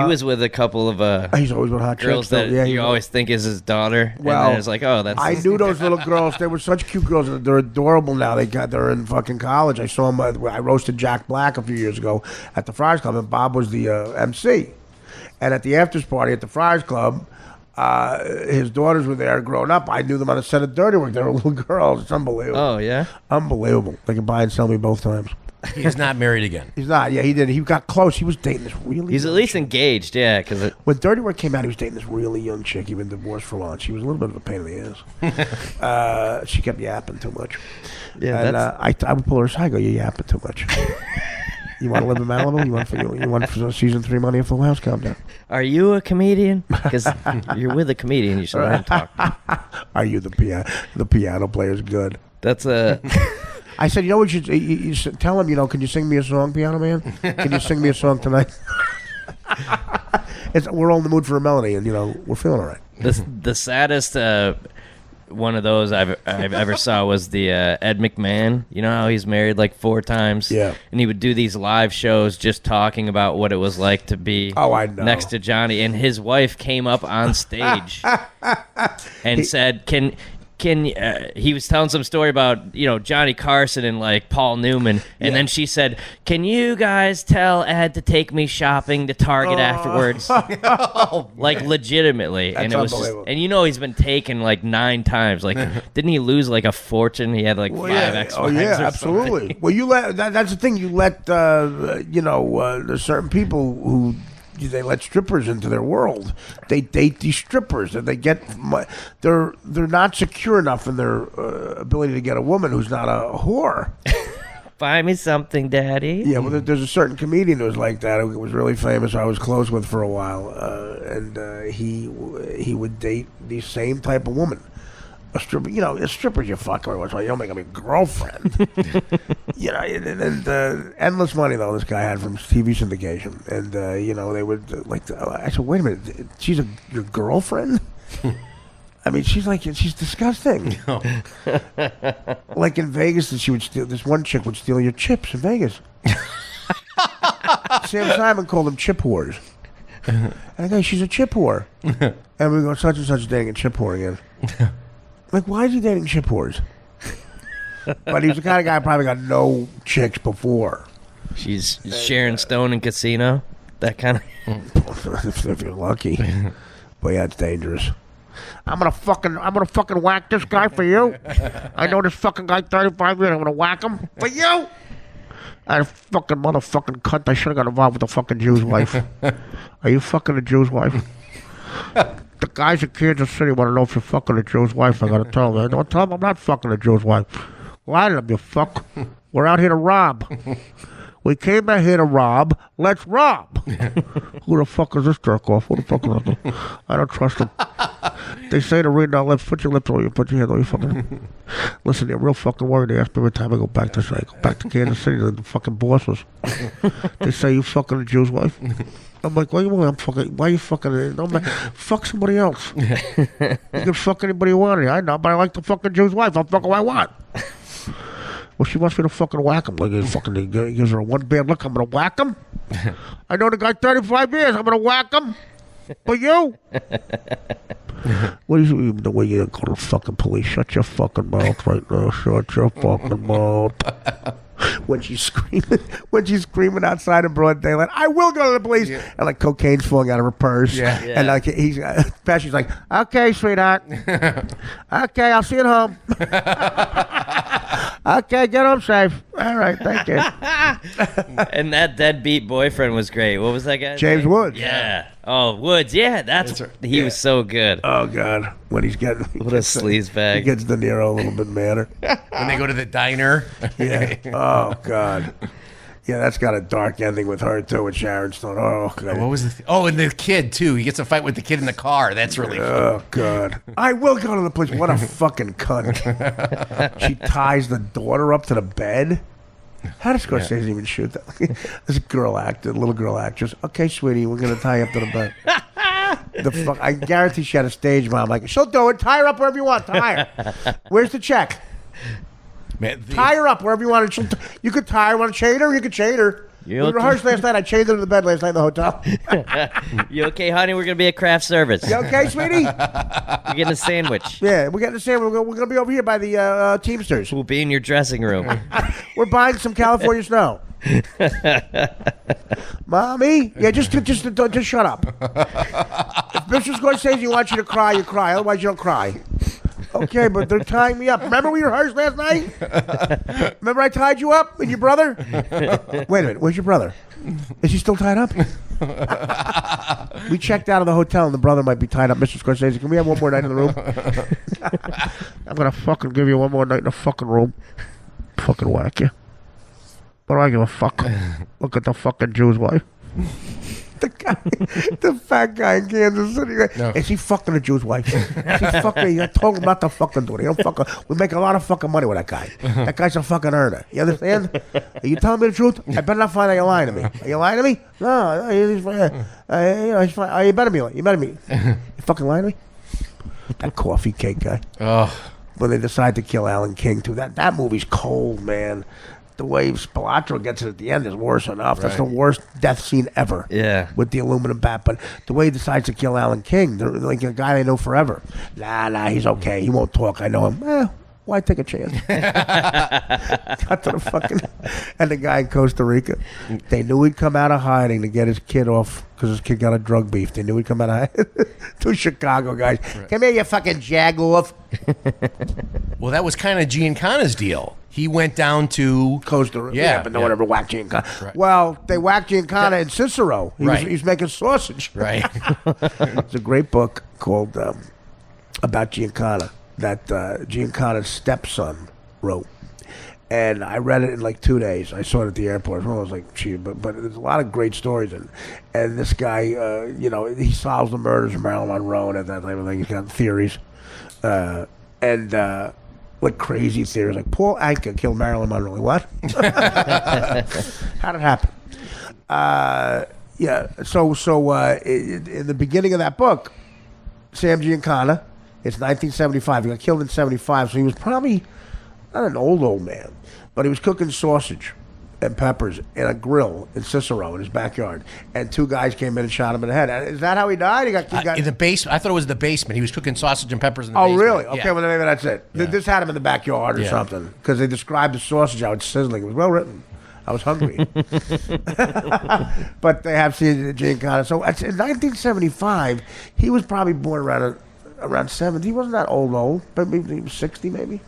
was with a couple of he's always with hot girls chicks, that you always think is his daughter. Well, and then it's like, oh, that's... I knew those little girls. They were such cute girls. They're adorable now. They're in fucking college. I saw them. I roasted Jack Black a few years ago at the Friars Club, and Bob was the MC. And at the afters party at the Friars Club, his daughters were there growing up. I knew them on the set of Dirty Work. They were little girls. It's unbelievable. Oh, yeah? Unbelievable. They can buy and sell me both times. He's not married again. He's not. Yeah, he did. He got close. He was dating this really... He's at least engaged, yeah. Cause when Dirty Work came out, he was dating this really young chick. He'd been divorced for long. She was a little bit of a pain in the ass. She kept yapping too much. Yeah, and I would pull her aside and go, "You're yapping too much. You want to live in Malibu? You want for season 3 money of Full House? Calm down." Are you a comedian? Because you're with a comedian. You should let him talk. Are you the piano player's good? That's a... I said, you should tell him, can you sing me a song, Piano Man? Can you sing me a song tonight? We're all in the mood for a melody, and, we're feeling all right. The saddest one of those I've ever saw was the Ed McMahon. You know how he's married like 4 times? Yeah. And he would do these live shows just talking about what it was like to be I know. next to Johnny. And his wife came up on stage and said, he was telling some story about, Johnny Carson and like Paul Newman, and then she said, "Can you guys tell Ed to take me shopping to Target afterwards?" Like legitimately. That's and it was unbelievable. and he's been taken like 9 times. Like didn't he lose like a fortune? He had like 5 ex-wives. Oh yeah, or absolutely. something. Well, you let that's the thing. You let there's certain people who they let strippers into their world. They date these strippers, and they get they're not secure enough in their ability to get a woman who's not a whore. Buy me something, Daddy. Yeah, well, there's a certain comedian who was like that, who was really famous. I was close with for a while, and he would date the same type of woman. A stripper, a stripper you fuck every once in a while. You don't make them your girlfriend. And endless money though this guy had from TV syndication, and they would I said, wait a minute, she's your girlfriend? I mean, she's disgusting. Like in Vegas, she would steal. This one chick would steal your chips in Vegas. Sam Simon called them chip whores. And I go, she's a chip whore. And we go, such and such dating a chip whore again. Like, why is he dating chip whores? But he's the kind of guy who probably got no chicks before. She's Sharon Stone in Casino. That kind of. If you're lucky. But yeah, it's dangerous. I'm gonna fucking whack this guy for you. I know this fucking guy 35 years. I'm gonna whack him for you. I fucking motherfucking cunt. I should have got involved with the fucking Jew's wife. Are you fucking the Jew's wife? The guys in Kansas City want to know if you're fucking the Jew's wife. I gotta tell them. Don't tell them I'm not fucking the Jew's wife. Lie to them, you fuck. We're out here to rob. We came out here to rob. Let's rob. Who the fuck is this jerk off? Who the fuck is this? I don't trust him. They say to read our lips. Put your lips on you. Put your hand on you. Fucking. Listen, they're real fucking worried. They ask me every time I go back to Kansas City. The fucking bosses. They say you fucking the Jew's wife. I'm like, why are you fucking? Fuck somebody else. You can fuck anybody you want. I know, but I like the fucking Jew's wife. I'll fuck who I want. Well, she wants me to fucking whack him. Like, he gives her a one bad look. I'm gonna whack him. I know the guy 35 years. I'm gonna whack him. But you? What is even the way you go to the fucking police? Shut your fucking mouth right now. Shut your fucking mouth. When she's screaming outside in broad daylight, I will go to the police. Yeah. And like cocaine's falling out of her purse. Yeah. And like she's like, okay, sweetheart. Okay, I'll see you at home. Okay, get home safe. All right, thank you. And that deadbeat boyfriend was great. What was that guy? James Woods. Yeah. Oh, Woods. Yeah, he was so good. Oh God, when he's getting what a sleaze bag. He gets De Niro a little bit madder. When they go to the diner. Yeah. Oh God. Yeah, that's got a dark ending with her too, with Sharon Stone. Oh God. What was the? And the kid too. He gets a fight with the kid in the car. That's really. Oh God. I will go to the police. What a fucking cunt. She ties the daughter up to the bed. How does Scorsese even shoot that? This little girl actress. Okay, sweetie, we're gonna tie you up to the bed. I guarantee she had a stage mom. Like, she'll do it. Tie her up wherever you want. Tie her. Where's the check? Man, tie her up wherever you want. You could tie her. Want to chain her? You could chain her. We rehearsed last night. I chained her to the bed last night in the hotel. You okay, honey? We're going to be at craft service. You okay, sweetie? We're getting a sandwich. Yeah, we're getting a sandwich. We're going to be over here by the Teamsters. We'll be in your dressing room. We're buying some California snow. Mommy? Yeah, just shut up. If Mr. Scorsese wants you to cry, you cry. Otherwise, you don't cry. Okay, but they're tying me up. Remember we rehearsed last night? Remember I tied you up and your brother? Wait a minute, where's your brother? Is he still tied up? We checked out of the hotel and the brother might be tied up. Mr. Scorsese, can we have one more night in the room? I'm going to fucking give you one more night in the fucking room. Fucking whack you. What do I give a fuck? Look at the fucking Jew's wife. The fat guy in Kansas City. No. Is he fucking a Jew's wife? Is he fucking? I told him not to fucking do it. He don't fucking. We make a lot of fucking money with that guy. That guy's a fucking earner. You understand? Are you telling me the truth? I better not find out you're lying to me. Are you lying to me? No, he's fine. He's fine. You better be. You fucking lying to me? That coffee cake guy. Oh, When they decide to kill Alan King too. That movie's cold, man. The way Spilotro gets it at the end is worse enough. That's the worst death scene ever. Yeah. With the aluminum bat. But the way he decides to kill Alan King, they're like a guy they know forever. Nah, he's okay. He won't talk. I know him. Why take a chance? Got to the fucking... And the guy in Costa Rica, they knew he'd come out of hiding to get his kid off because his kid got a drug beef. They knew he'd come out of hiding. Two Chicago guys. Right. Come here, you fucking jag-off. Well, that was kind of Giancana's deal. He went down to Costa Rica. Yeah, but no one ever whacked Giancana. Right. Well, they whacked Giancana in Cicero. He was making sausage. Right. It's a great book called about Giancana that Giancana's stepson wrote. And I read it in like 2 days. I saw it at the airport. I was like, gee, but there's a lot of great stories. And this guy, he solves the murders of Marilyn Monroe and that type of thing. He's got theories. Like crazy theories. Like, Paul Anka killed Marilyn Monroe. Like, what? How'd it happen? So in the beginning of that book, Sam Giancana, it's 1975. He got killed in 75, so he was probably not an old man, but he was cooking sausage and peppers in a grill in Cicero in his backyard, and two guys came in and shot him in the head. Is that how he died? He got in the basement. I thought it was the basement. He was cooking sausage and peppers in the basement. Oh, really? Okay, well, maybe that's it. Yeah. This had him in the backyard or something, because they described the sausage how it's sizzling. It was well written. I was hungry. But they have seen Giancana. So in 1975, he was probably born around 70. He wasn't that old, but maybe he was 60 maybe.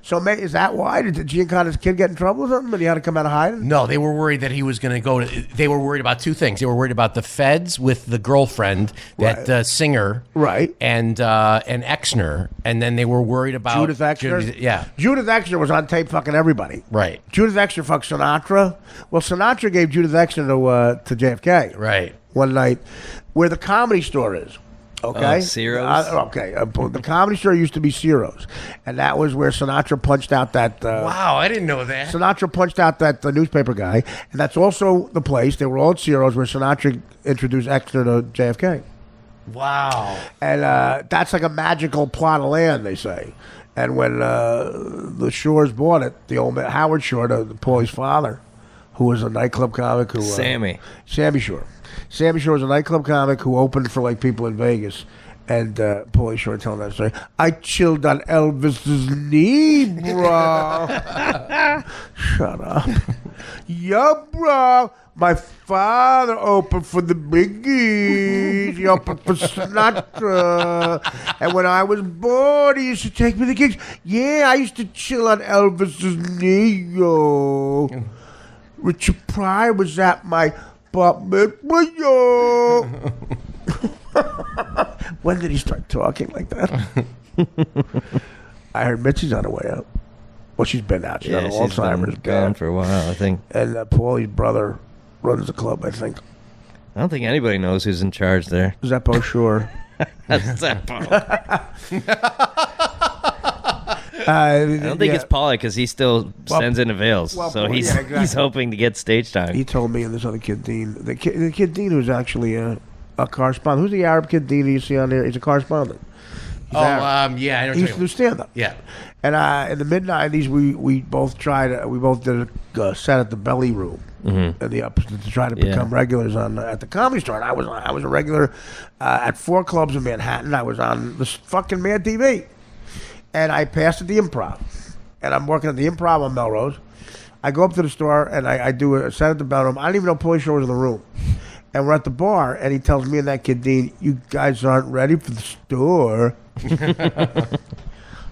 So is that why? Did Giancana's kid get in trouble with him and he had to come out of hiding? No, they were worried that he was going to go to... They were worried about two things. They were worried about the feds with the girlfriend, that singer. Right. And Exner. And then they were worried about... Judith Exner? Judith Exner was on tape fucking everybody. Right. Judith Exner fucked Sinatra. Well, Sinatra gave Judith Exner to JFK. Right. One night. Where the Comedy Store is. Okay. Ciro's? The Comedy Store used to be Ciro's, and that was where Sinatra punched out that. Wow, I didn't know that. Sinatra punched out that newspaper guy, and that's also the place. They were all at Ciro's where Sinatra introduced Exner to JFK. Wow. And that's like a magical plot of land, they say. And when the Shores bought it, the old man, Howard Shore, Paulie's father, who was a nightclub comic, Sammy Shore. Sammy Shore was a nightclub comic who opened for like people in Vegas, and Paulie Shore telling that story. I chilled on Elvis's knee, bro. Shut up. Yo, bro. My father opened for the Biggies. He opened for Sinatra. And when I was bored, he used to take me to the gigs. Yeah, I used to chill on Elvis's knee, yo. Richard Pryor was at my bat mitzvah, yo. When did he start talking like that? I heard Mitzi's on her way out. Well, she's been out. She's on Alzheimer's. She's been gone for a while, I think. And Paulie's brother runs the club, I think. I don't think anybody knows who's in charge there. Zeppo Shore. That's Zeppo. I don't think it's Paulie because he still sends in avails. So he's hoping to get stage time. He told me and this other kid, Dean. The kid Dean who's actually a correspondent. Who's the Arab kid Dean you see on there? He's a correspondent. I know. He used to do stand-up. Yeah. And in the mid-90s, we both did a set at the Belly Room in the upper to try to become regulars at the Comedy Store. And I was a regular at 4 clubs in Manhattan. I was on the fucking Mad TV. And I passed at the Improv. And I'm working at the Improv on Melrose. I go up to the store and I do a set at the Belly Room. I didn't even know Paulie Shore was in the room. And we're at the bar, and he tells me and that kid, Dean, you guys aren't ready for the store.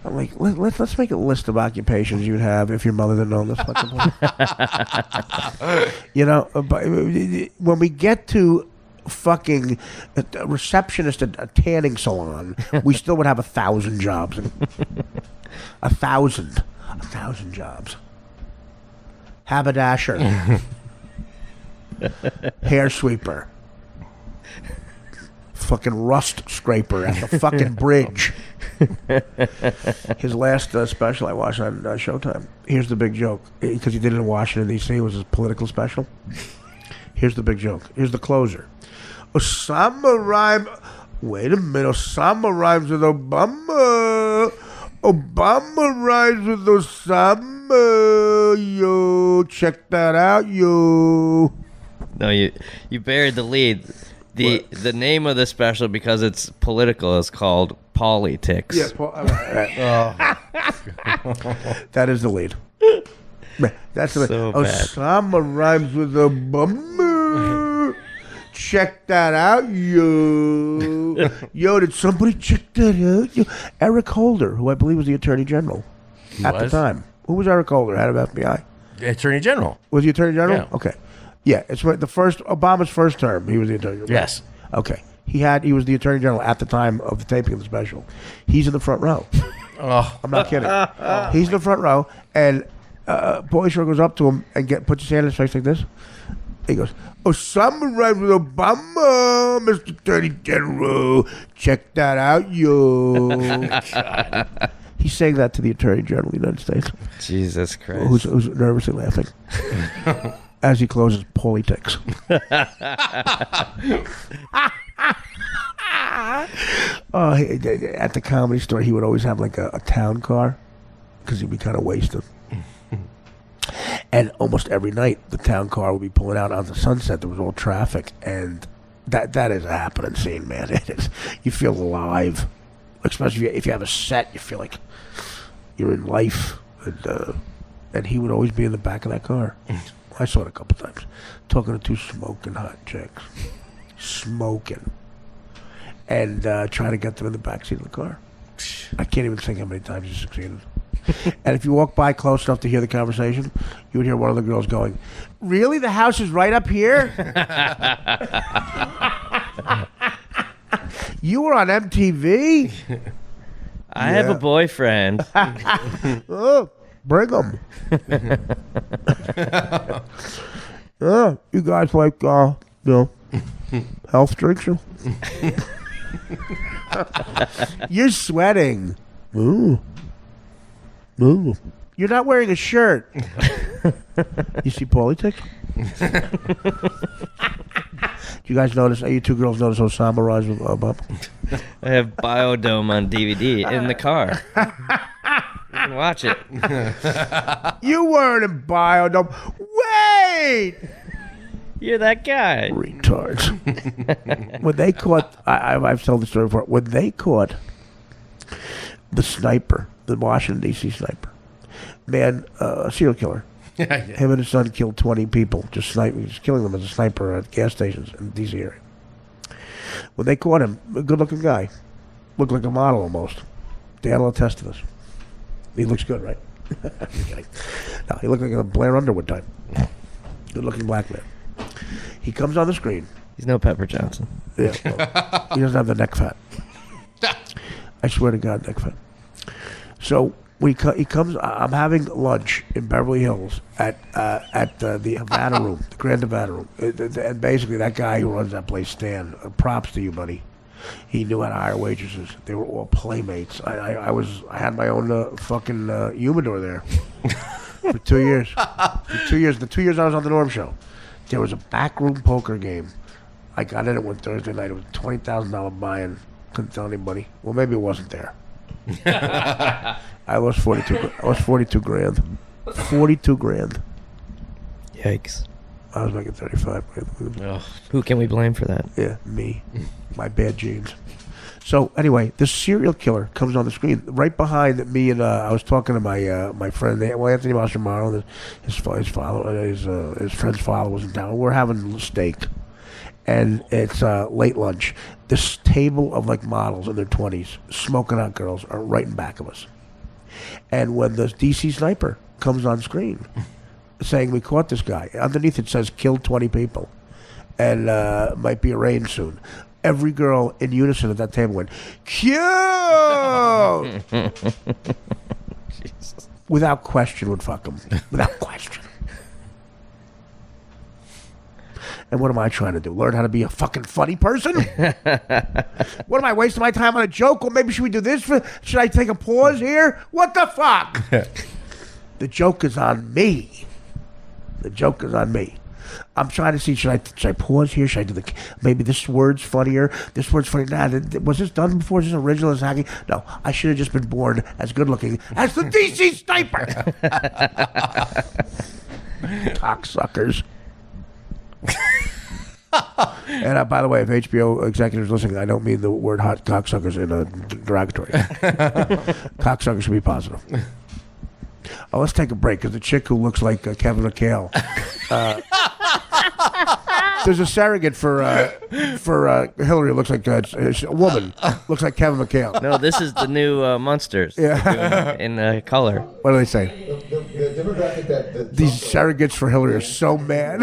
I'm like, let's make a list of occupations you'd have if your mother didn't own this fucking place. But when we get to fucking a receptionist at a tanning salon, we still would have 1,000 jobs. 1,000 jobs. Haberdasher. Hair sweeper. Fucking rust scraper at the fucking bridge. His last special I watched on Showtime. Here's the big joke. Because he did it in Washington, D.C. It was his political special. Here's the big joke. Here's the closer. Osama Wait a minute. Osama rhymes with Obama. Obama rhymes with Osama. Yo, check that out, yo. No, you buried the lead. The name of the special, because it's political, is called Politics. Yeah, that is the lead. That's the So lead. bad. Osama rhymes with Obama. Check that out, yo. Yo, did somebody check that out? Yo. Eric Holder, who I believe was the Attorney General at the was? time. Who was Eric Holder? Head of FBI. Attorney General. Was he Attorney General? Yeah. Okay. Yeah, it's the first Obama's first term. He was the Attorney General. Yes. Okay. He was the Attorney General at the time of the taping of the special. He's in the front row. Oh, I'm not kidding. He's in the front row, and Pauly Shore goes up to him and puts his hand in his face like this. He goes, Osama rhymes with Obama, Mr. Attorney General. Check that out, yo. He's saying that to the Attorney General of the United States, Jesus Christ. who's nervously laughing as he closes Politics. At the Comedy Store, he would always have like a town car because he'd be kind of wasted. And almost every night, the town car would be pulling out onto Sunset. There was all traffic, and that is a happening scene, man. It is. You feel alive, especially if you have a set. You feel like you're in life, and he would always be in the back of that car. I saw it a couple times, talking to two smoking hot chicks, smoking, and trying to get them in the back seat of the car. I can't even think how many times he succeeded. And if you walk by close enough to hear the conversation, you would hear one of the girls going, "Really? The house is right up here?" You were on MTV? I have a boyfriend. Oh, bring them. You guys like, health drinks? You're sweating. Ooh. Ooh. You're not wearing a shirt. You see Politics? Do you guys notice? You two girls notice Osama rhymes with Obama? I have Biodome on DVD in the car. You can watch it. You weren't in Biodome. Wait! You're that guy. Retards. When they caught, I've told the story before, when they caught the sniper, the Washington, D.C. sniper, man, a serial killer. Him and his son killed 20 people, just killing them as a sniper at gas stations in the D.C. area. When they caught him, a good-looking guy, looked like a model almost. Dan will attest to this. He looks good, right? No, he looked like a Blair Underwood type. Good-looking black man. He comes on the screen. He's no Pepper Johnson. Yeah, well, he doesn't have the neck fat. I swear to God, neck fat. So he comes. I'm having lunch in Beverly Hills at the Havana Room, the Grand Havana Room, and basically that guy who runs that place, Stan. Props to you, buddy. He knew how to hire waitresses. They were all playmates. I had my own fucking humidor there for 2 years. The 2 years I was on the Norm Show, there was a backroom poker game. I got in it one Thursday night. It was a $20,000 buy-in. Couldn't tell anybody. Well, maybe it wasn't there. I lost 42. I lost 42 grand. 42 grand. Yikes. I was making 35. Who can we blame for that? Yeah, me. My bad genes. So anyway, this serial killer comes on the screen right behind me, and I was talking to my friend, Anthony Massimaro, and his friend's father was in town. We're having steak, and it's late lunch. This table of like models in their 20s, smoking hot girls, are right in back of us. And when the DC sniper comes on screen, saying we caught this guy, underneath it says killed 20 people, and might be arraigned soon. Every girl in unison at that table went, cute! Without question would fuck him. Without question. And what am I trying to do? Learn how to be a fucking funny person? What am I wasting my time on a joke? Well, maybe should we do this? Should I take a pause here? What the fuck? The joke is on me. The joke is on me. I'm trying to see, should I pause here? Should I do maybe this word's funnier? This word's funny. Nah, was this done before? Is this original as hacking? No, I should have just been born as good looking as the DC sniper. Cocksuckers. And by the way, if HBO executives listening, I don't mean the word hot cocksuckers in a derogatory. Cocksuckers should be positive. Oh, let's take a break, because the chick who looks like Kevin McHale. There's a surrogate for Hillary. Looks like a woman. Looks like Kevin McHale. No, this is the new Munsters. Yeah. In color. What do they say? The demographic that These surrogates for Hillary are so mad.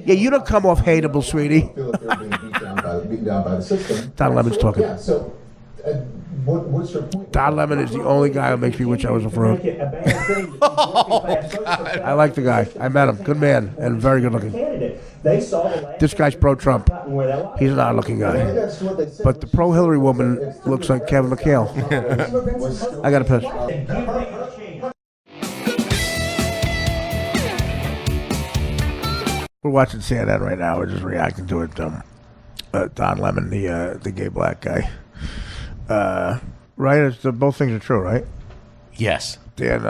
Yeah, you don't come off hateable, sweetie. feel like they're being beaten down by the system. Don Lemon's talking. Yeah, so what's your point? Don Lemon is the only guy who makes me wish I was a fruit. I like the guy. I met him. Good man and very good looking. This guy's pro-Trump. He's not a looking guy. But the pro-Hillary woman looks like Kevin McHale. I got to piss. We're watching CNN right now. We're just reacting to it. Don Lemon, the gay black guy. Right? Both things are true, right? Yes. Dan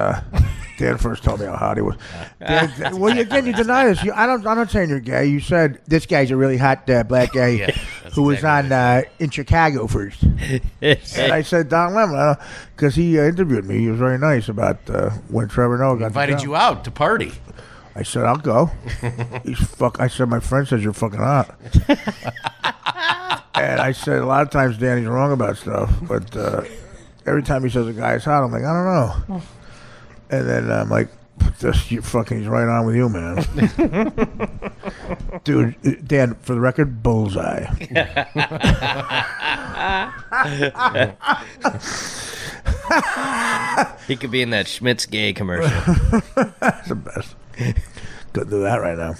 first told me how hot he was. Well, again, you deny this. I'm not saying you're gay. You said this guy's a really hot black guy who was on in Chicago first. And I said Don Lemon because he interviewed me. He was very nice about when Trevor Noah got Invited you out to party. I said I'll go. I said my friend says you're fucking hot. And I said a lot of times Danny's wrong about stuff, but every time he says a guy is hot, I'm like, I don't know. And then I'm like, he's right on with you, man. Dude, Dan, for the record, bullseye. He could be in that Schmidt's gay commercial. That's the best. Couldn't do that right now.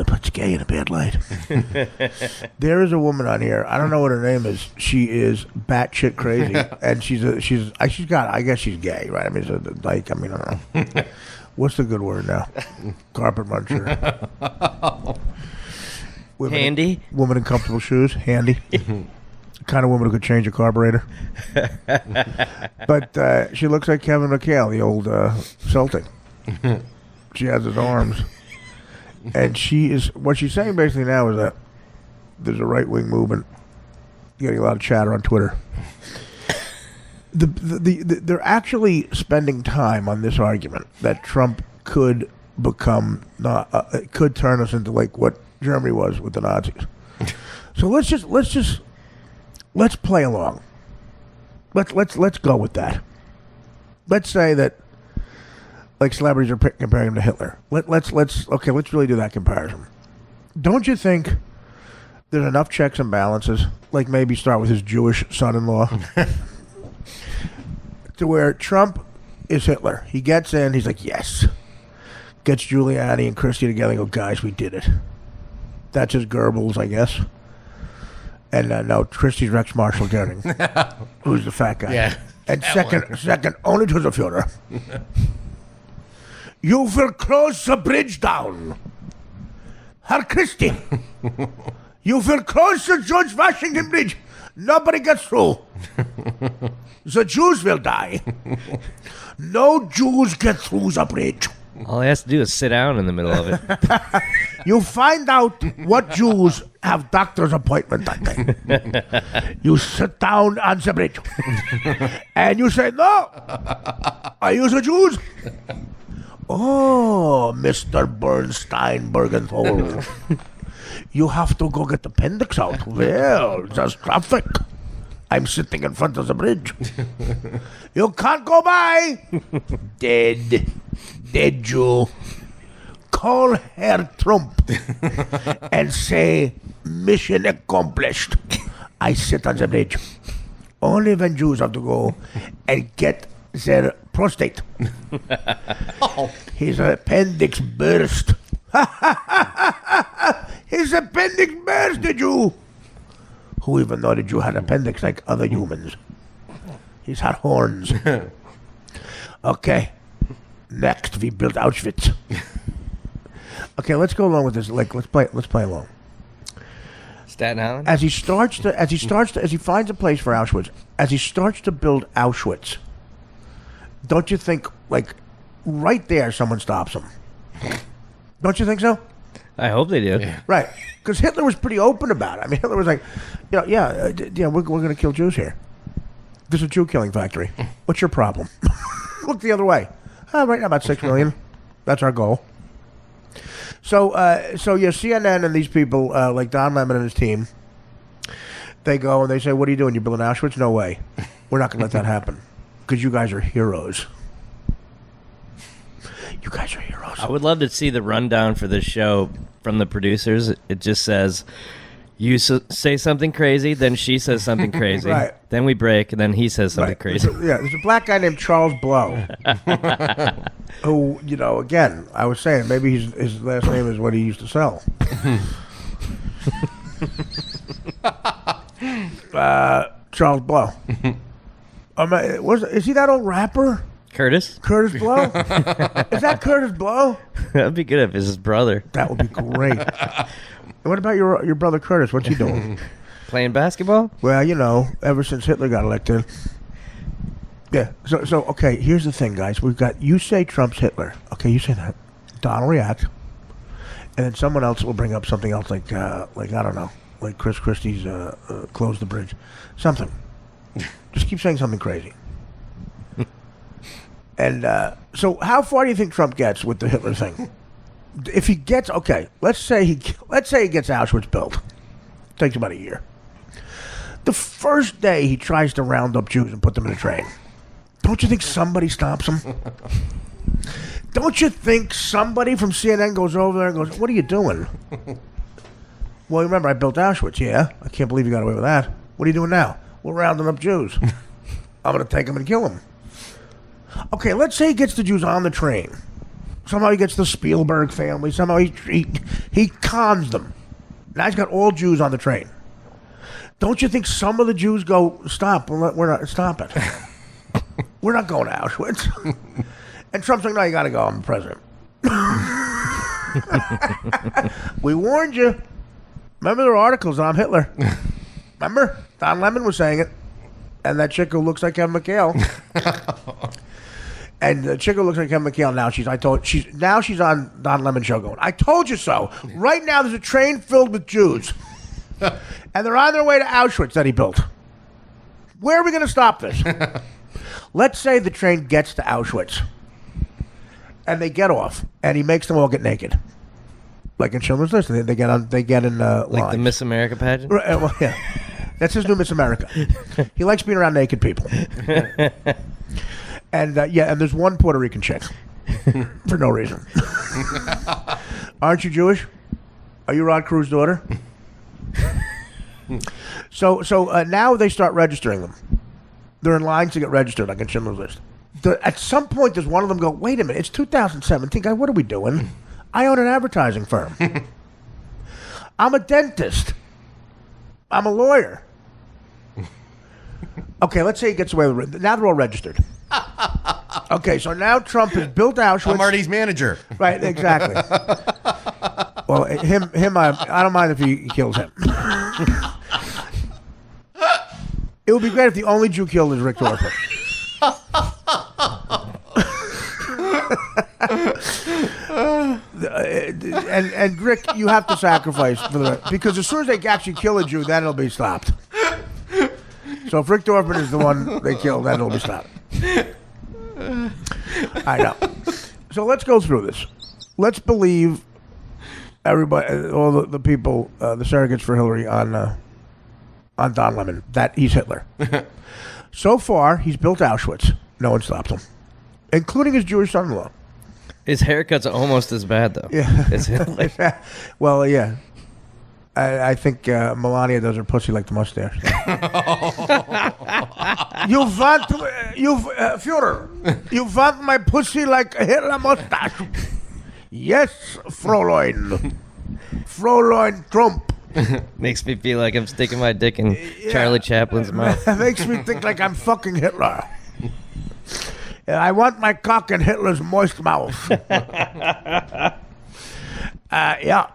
Puts gay in a bad light. There is a woman on here. I don't know what her name is. She is batshit crazy, and I guess she's gay, right? I mean, I don't know. What's the good word now? Carpet muncher. Handy. Woman in comfortable shoes. Handy. Kind of woman who could change a carburetor. But she looks like Kevin McHale, the old Celtic. She has his arms. And what she's saying basically now is that there's a right-wing movement getting a lot of chatter on Twitter. They're actually spending time on this argument that Trump could become, could turn us into like what Germany was with the Nazis. So let's play along. Let's go with that. Let's say that like celebrities are comparing him to Hitler. Let's really do that comparison. Don't you think there's enough checks and balances, like maybe start with his Jewish son-in-law, to where Trump is Hitler. He gets in, he's like, yes. Gets Giuliani and Christie together and go, guys, we did it. That's his Goebbels, I guess. And no, Christie's Rex Marshall Goering, who's the fat guy. Yeah. And second, only to the Führer. You will close the bridge down. Herr Christie. You will close the George Washington Bridge. Nobody gets through. The Jews will die. No Jews get through the bridge. All he has to do is sit down in the middle of it. You find out what Jews have doctor's appointment that day. You sit down on the bridge. And you say, no. Are you the Jews? Oh, Mr. Bernstein Bergenthal. You have to go get the appendix out. Well, there's traffic. I'm sitting in front of the bridge. You can't go by. Dead Jew. Call Herr Trump and say, mission accomplished. I sit on the bridge. Only when Jews have to go and get their prostate. His appendix burst. His appendix burst, the Jew. Who even know the Jew had appendix like other humans? He's had horns. Okay. Next, we built Auschwitz. Okay, let's go along with this. Like, let's play along. Staten Island. As he finds a place for Auschwitz, as he starts to build Auschwitz, don't you think, like, right there, someone stops him? Don't you think so? I hope they do. Yeah. Right, because Hitler was pretty open about it. I mean, Hitler was like, we're going to kill Jews here. This is a Jew killing factory. What's your problem? Look the other way. Right now, about 6 million. That's our goal. So CNN and these people, like Don Lemon and his team, they go and they say, "What are you doing? You building Auschwitz? No way. We're not going to let that happen because you guys are heroes. You guys are heroes." I would love to see the rundown for this show from the producers. It just says, you say something crazy, then she says something crazy. Right. Then we break, and then he says something crazy. There's a black guy named Charles Blow, who, again, I was saying, maybe his last name is what he used to sell. Charles Blow. Is he that old rapper? Curtis? Curtis Blow? Is that Curtis Blow? That'd be good if it's his brother. That would be great. What about your brother Curtis? What's he doing? Playing basketball? Well, ever since Hitler got elected. Yeah. So okay, here's the thing, guys. We've got, you say Trump's Hitler. Okay, you say that. Don will react. And then someone else will bring up something else like I don't know, like Chris Christie's Close the Bridge. Something. Just keep saying something crazy. And so how far do you think Trump gets with the Hitler thing? If he gets, okay, let's say he gets Auschwitz built. Takes about a year. The first day he tries to round up Jews and put them in a train. Don't you think somebody stops him? Don't you think somebody from CNN goes over there and goes, "What are you doing?" "Well, remember, I built Auschwitz." "Yeah, I can't believe you got away with that." "What are you doing now?" "We're rounding up Jews. I'm going to take them and kill them." Okay, let's say he gets the Jews on the train. Somehow he gets the Spielberg family. Somehow he cons them. Now he's got all Jews on the train. Don't you think some of the Jews go, "Stop, stop it. We're not going to Auschwitz." And Trump's like, "No, you got to go. I'm the president." We warned you. Remember there were articles on Hitler. Remember? Don Lemon was saying it. And that chick who looks like Kevin McHale. And the chick who looks like Kevin McHale now, she's on Don Lemon's show going, "I told you so. Right now there's a train filled with Jews. And they're on their way to Auschwitz that he built. Where are we going to stop this?" Let's say the train gets to Auschwitz. And they get off. And he makes them all get naked. Like in Schindler's List. They get in Like lines. the Miss America pageant? Right, well, yeah. That's his new Miss America. He likes being around naked people. And and there's one Puerto Rican chick for no reason. Aren't you Jewish? Are you Rod Cruz's daughter? So now they start registering them. They're in lines to get registered, like in Schindler's List. At some point, there's one of them go, "Wait a minute, it's 2017, guy. What are we doing? I own an advertising firm. I'm a dentist. I'm a lawyer." Okay, let's say he gets away with it. Now they're all registered. Okay, so now Trump has built Auschwitz. I'm Marty's manager. Right, exactly. Well, him, I don't mind if he kills him. It would be great if the only Jew killed is Rick Dorfman. And Rick, you have to sacrifice for the because as soon as they actually kill a Jew, then it'll be stopped. So if Rick Dorfman is the one they kill, then it'll be stopped. I know. So let's go through this. Let's believe everybody, all the people, the surrogates for Hillary on Don Lemon, that he's Hitler. So far, he's built Auschwitz. No one stopped him, including his Jewish son-in-law. His haircut's almost as bad, though. Yeah. As Hitler. Well, yeah. I think Melania does her pussy like the mustache. Führer, you want my pussy like a Hitler mustache? Yes, Fräulein. Fräulein Trump. Makes me feel like I'm sticking my dick in Charlie Chaplin's mouth. It makes me think like I'm fucking Hitler. I want my cock in Hitler's moist mouth. Yeah.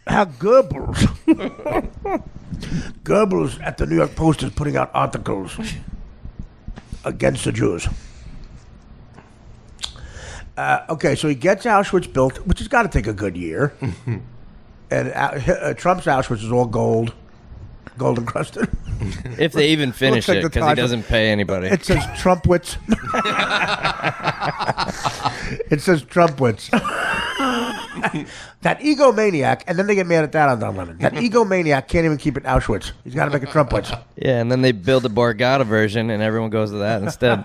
Herr Goebbels. Goebbels at the New York Post is putting out articles against the Jews. Okay, so he gets Auschwitz built, which has got to take a good year. And Trump's Auschwitz is all gold encrusted. If they even finish like it, the because he Taj- doesn't pay anybody. It says Trumpwitz. It says Trumpwitz. That egomaniac, and then they get mad at that on Don Lemon. That egomaniac can't even keep it Auschwitz. He's got to make a Trumpwitz. Yeah, and then they build a Borgata version, and everyone goes to that instead.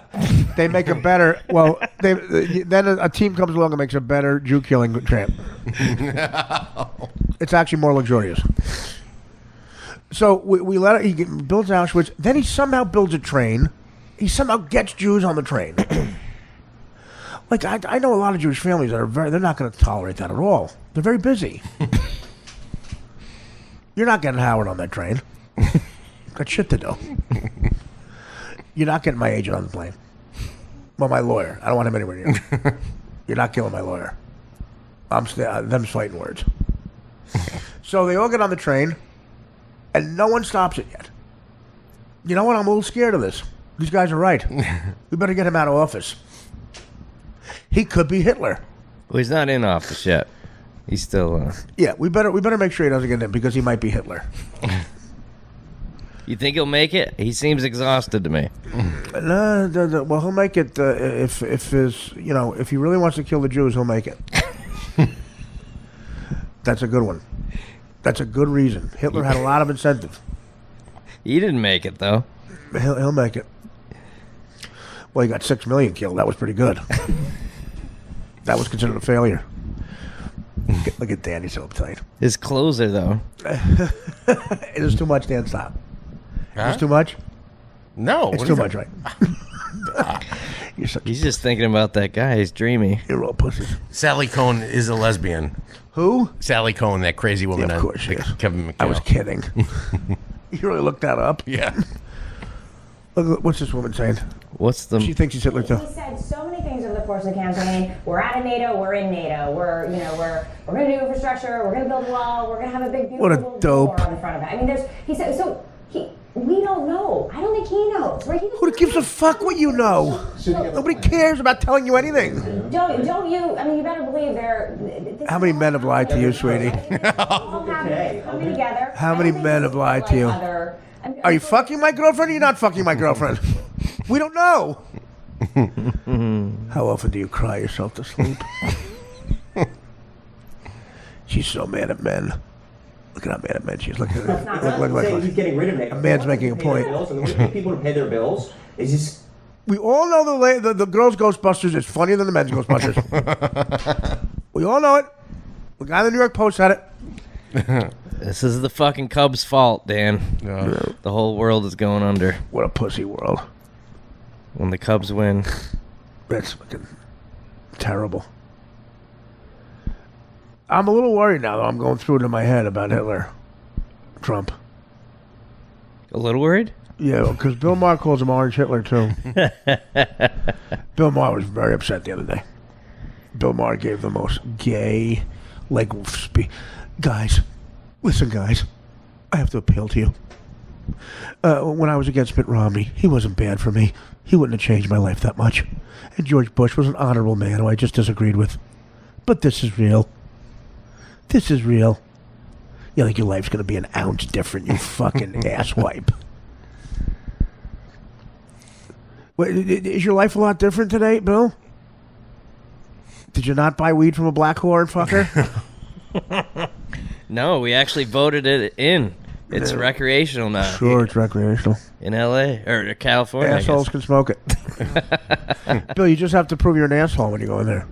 They make a better. Well, then a team comes along and makes a better Jew killing tramp. It's actually more luxurious. So we let he builds Auschwitz. Then he somehow builds a train. He somehow gets Jews on the train. Like I know a lot of Jewish families that they're not going to tolerate that at all. They're very busy. You're not getting Howard on that train. Got shit to do. You're not getting my agent on the plane. Well, my lawyer. I don't want him anywhere near. You're not killing my lawyer. Them's fighting words. So they all get on the train, and no one stops it yet. You know what? I'm a little scared of this. These guys are right. We better get him out of office. He could be Hitler. Well, he's not in office yet. He's still. Yeah, we better make sure he doesn't get in because he might be Hitler. You think he'll make it? He seems exhausted to me. No, well, he'll make it if he really wants to kill the Jews, he'll make it. That's a good one. That's a good reason. Hitler had a lot of incentive. He didn't make it though. He'll make it. Well, he got 6 million killed. That was pretty good. That was considered a failure. Look at Dan, he's so uptight. His closer though. It is too much, Dan. Stop. Huh? It's too much. No, It's what too is much, it? right? He's just thinking about that guy. He's dreamy. You're all pussies. Sally Cohn is a lesbian. Who? Sally Cohn, that crazy woman. Yeah, of course she on is. Kevin McHale. I was kidding. You really looked that up? Yeah. Look, what's this woman saying? What's the? She thinks he's Hitler too. He said so many things over the course of the campaign. We're out of NATO. We're in NATO. We're going to do infrastructure. We're going to build a wall. We're going to have a big What a beautiful dope. door on the front of it. I mean, he said so. We don't know. I don't think he knows. Right? Who gives a fuck what you know? Nobody cares about telling you anything. Don't you? I mean, you better believe they're. How many men have lied to you, sweetie? Coming together. How many men have lied to you? Are you fucking my girlfriend or you're not fucking my girlfriend? We don't know. How often do you cry yourself to sleep? She's so mad at men. Look at how mad at men she is. Look at her. Look. He's getting rid of it. A man's making a point. And the way to get people to pay their bills is just. We all know the girls' Ghostbusters is funnier than the men's Ghostbusters. We all know it. The guy in the New York Post had it. This is the fucking Cubs' fault, Dan. Yeah. The whole world is going under What a pussy world. when the Cubs win. That's fucking terrible. I'm a little worried now, though. I'm going through it in my head about Hitler. Trump. A little worried? Yeah, because Bill Maher calls him Orange Hitler, too. Bill Maher was very upset the other day. Bill Maher gave the most gay, guys, listen, guys, I have to appeal to you. When I was against Mitt Romney, he wasn't bad for me. He wouldn't have changed my life that much. And George Bush was an honorable man who I just disagreed with. But this is real. This is real. You think your life's going to be an ounce different, you fucking asswipe. Is your life a lot different today, Bill? Did you not buy weed from a black whore and fuck her? No, we actually voted it in. It's recreational now. Sure, it's recreational. In L.A. or California. I Assholes guess. can smoke it. Bill, you just have to prove you're an asshole when you go in there.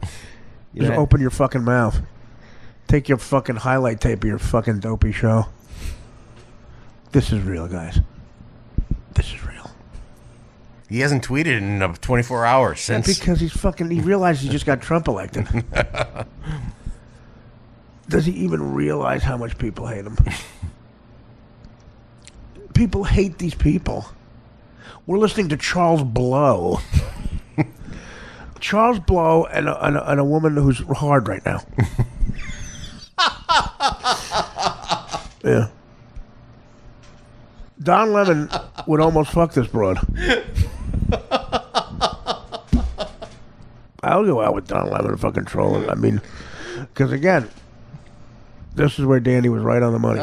Just Yeah. open your fucking mouth. Take your fucking highlight tape of your fucking dopey show. This is real, guys. This is real. He hasn't tweeted in 24 hours since. Because he realized he just got Trump elected. Does he even realize how much people hate him? People hate these people. We're listening to Charles Blow. Charles Blow and a woman who's hard right now. Yeah. Don Lemon would almost fuck this broad. I'll go out with Don Lemon and fucking troll him. I mean, because again, this is where Danny was right on the money.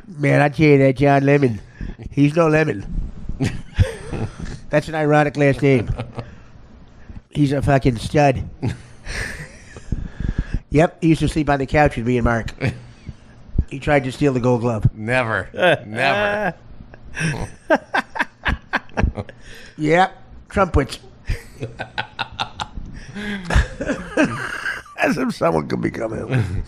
Man, I tell you that John Lemon, he's no lemon. That's an ironic last name. He's a fucking stud. Yep, he used to sleep on the couch with me and Mark. He tried to steal the Gold Glove. Never. Yep, trumpets. As if someone could become him.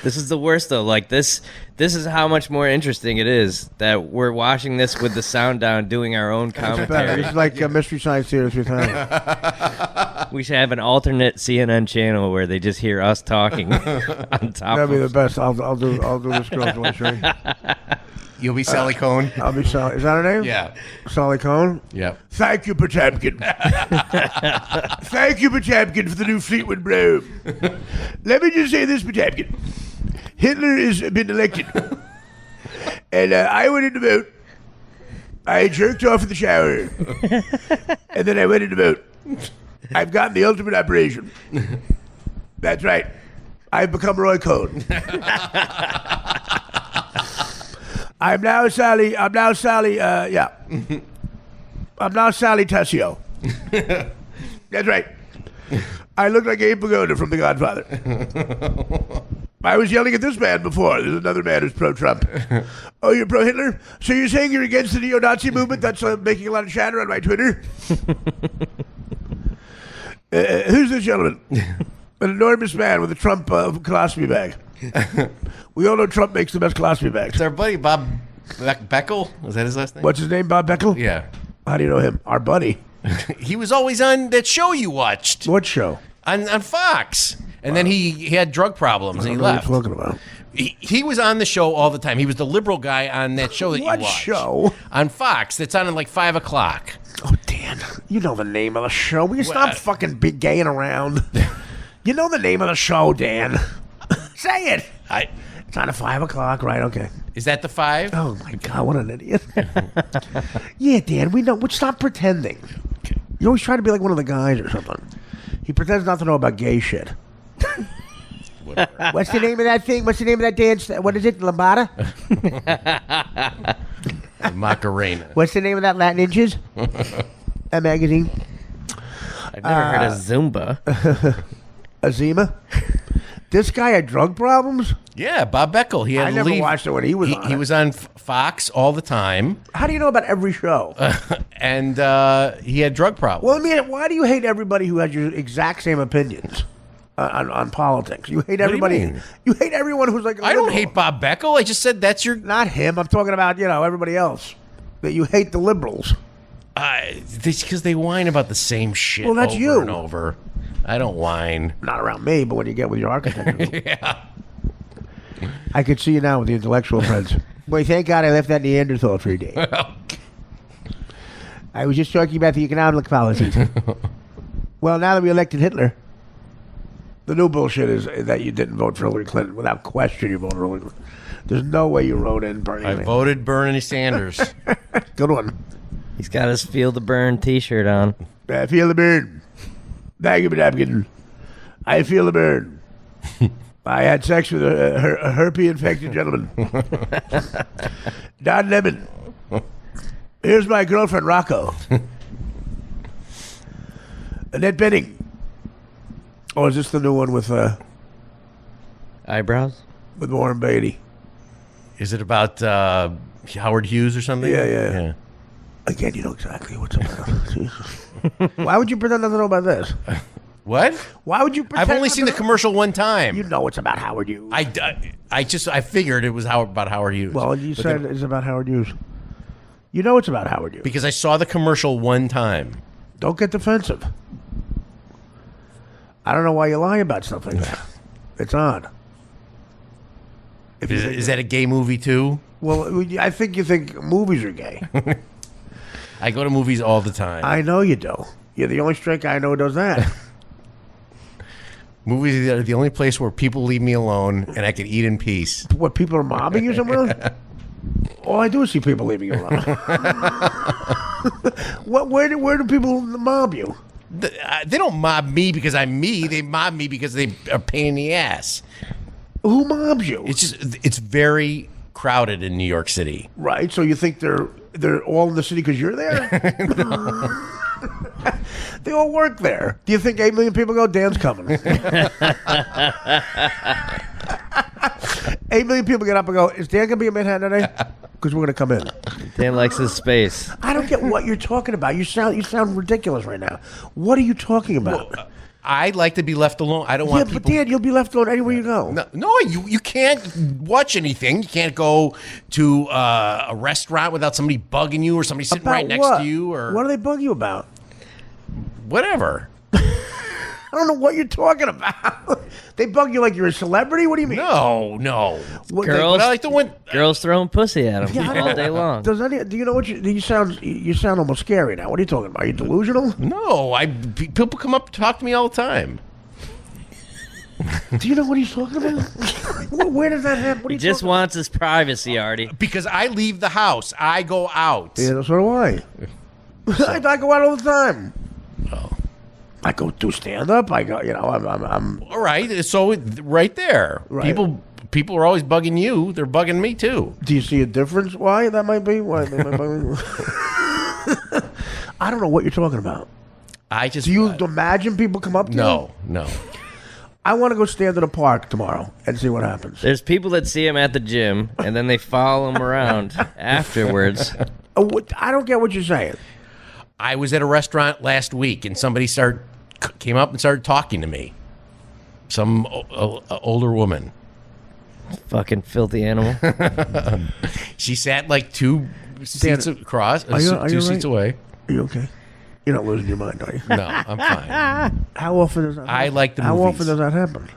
This is the worst though. Like this is how much more interesting it is that we're watching this with the sound down, doing our own commentary. It's like Mystery Science Theater 3000. We should have an alternate CNN channel where they just hear us talking on top. That'd be the of best. I'll do this girl's voice, right? You'll be Sally Cohn. I'll be Sally. Is that her name? Yeah. Sally Cohn? Yeah. Thank you, Potemkin. Thank you, Potemkin, for the new Fleetwood broom. Let me just say this, Potemkin. Hitler has been elected. And I went in to vote. I jerked off in the shower. And then I went in to vote. I've gotten the ultimate operation. That's right. I've become Roy Cohn. I'm now Sally, yeah. I'm now Sally Tassio. That's right. I look like Abe Pagoda from The Godfather. I was yelling at this man before. There's another man who's pro-Trump. Oh, you're pro-Hitler? So you're saying you're against the neo-Nazi movement that's making a lot of chatter on my Twitter? Who's this gentleman? An enormous man with a Trump colostomy bag. We all know Trump makes the best colostomy bags. It's our buddy Bob Beckel. Was that his last name? What's his name, Bob Beckel? Yeah. How do you know him? Our buddy. He was always on that show you watched What show? on Fox. And then he had drug problems and he left. What are you talking about? He was on the show all the time. He was the liberal guy on that show that What you watch. show? On Fox. That's on at like 5 o'clock. Oh, Dan. You know the name of the show. Will you stop fucking big gaying around? You know the name of the show, Dan. Say it. It's on at 5 o'clock, right? Okay. Is that the 5? Oh, my God. What an idiot. Yeah, Dan. We know. Stop pretending. Okay. You always try to be like one of the guys or something. He pretends not to know about gay shit. What's the name of that thing? What's the name of that dance? What is it? Lambada? Macarena. What's the name of that Latin Inches? That magazine? I've never heard of Zumba. Azima? This guy had drug problems? Yeah, Bob Beckel. He had I to never leave. watched it when he was on He it. was on Fox all the time, How do you know about every show? and he had drug problems. Well, I mean, why do you hate everybody who has your exact same opinions on politics? You hate everybody. mean? You hate everyone who's like. I don't hate Bob Beckel. I just said that's your. Not him. I'm talking about everybody else. That you hate the liberals. Because they whine about the same shit. Well, that's over you. and over. I don't whine. Not around me, but when you get with your architecture. Yeah. I could see you now with the intellectual friends. Boy, thank God I left that Neanderthal for a day. I was just talking about the economic policies. Well, now that we elected Hitler, the new bullshit is that you didn't vote for Hillary Clinton. Without question, you voted for Hillary Clinton. There's no way you wrote in Bernie. I voted Bernie Sanders. Good one. He's got his Feel the Burn t-shirt on. I feel the burn. Thank you, Napkin. I feel the burn. I had sex with a herpes-infected gentleman. Don Lemon. Here's my girlfriend, Rocco. Annette Bening. Oh, is this the new one with Eyebrows? Warren Beatty? Is it about Howard Hughes or something? Yeah. Again, you know exactly what's about. Jesus. Why would you pretend not to know about this? What? Why would you pretend I've only not seen to the know? commercial one time. You know it's about Howard Hughes. I figured it was about Howard Hughes. Well, you But said then- it's about Howard Hughes. You know it's about Howard Hughes. because I saw the commercial one time. Don't get defensive. I don't know why you lie about stuff like that. It's odd. If you think- Is that a gay movie too? Well, I think you think movies are gay. I go to movies all the time. I know you do. You're the only straight guy I know who does that. Movies are the only place where people leave me alone and I can eat in peace. What, people are mobbing you somewhere? All I do is see people leaving you alone. Where do people mob you? They don't mob me because I'm me. They mob me because they are a pain in the ass. Who mobs you? It's very crowded in New York City. Right, so you think they're all in the city because you're there? They all work there. Do you think 8 million people go? Dan's coming. 8 million people get up and go, is Dan going to be in Manhattan today? Because we're going to come in. Dan likes his space. I don't get what you're talking about. You sound ridiculous right now. What are you talking about? I like to be left alone. I don't want people... But Dan, you'll be left alone anywhere you go. No, you can't watch anything. You can't go to a restaurant without somebody bugging you or somebody sitting right next to you. Or what do they bug you about? Whatever. I don't know what you're talking about. They bug you like you're a celebrity? What do you mean? No. Girls, I like the one. Girls throwing pussy at him all day long. Do you know what you sound almost scary now? What are you talking about? Are you delusional? No, people come up and talk to me all the time. Do you know what he's talking about? Where does that happen? He just wants his privacy, Artie. Because I leave the house. I go out. Yeah, so do I. I go out all the time. Oh. I go do stand up. I go, I'm all right. So right there, right. People are always bugging you. They're bugging me too. Do you see a difference? Why that might be? Why they might bug me? I don't know what you're talking about. Do you imagine people come up to you? No. I want to go stand in a park tomorrow and see what happens. There's people that see him at the gym and then they follow him around afterwards. I don't get what you're saying. I was at a restaurant last week and somebody came up and started talking to me. Some older woman. Fucking filthy animal. She sat like two seats across, two seats away. Are you okay? You're not losing your mind, are you? No, I'm fine. How often does that happen? I like the movies. How often does that happen?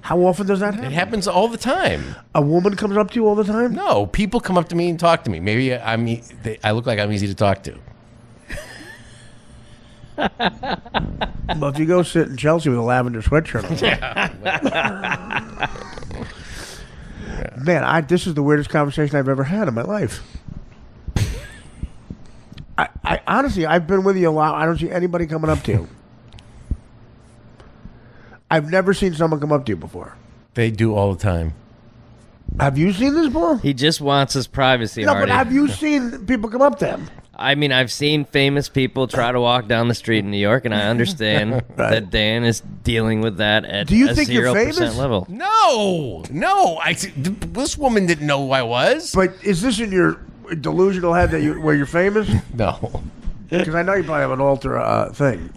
How often does that happen? It happens all the time. A woman comes up to you all the time? No, people come up to me and talk to me. Maybe I look like I'm easy to talk to. Well, if you go sit in Chelsea with a lavender sweatshirt on. Man, this is the weirdest conversation I've ever had in my life. I honestly, I've been with you a lot. I don't see anybody coming up to you. I've never seen someone come up to you before. They do all the time. Have you seen this before? He just wants his privacy, No, Artie. but have you seen people come up to him? I mean, I've seen famous people try to walk down the street in New York, and I understand that Dan is dealing with that at Do you a think you're 0% famous? level. No. This woman didn't know who I was. But is this in your delusional head where you're famous? No. Because I know you probably have an alter thing.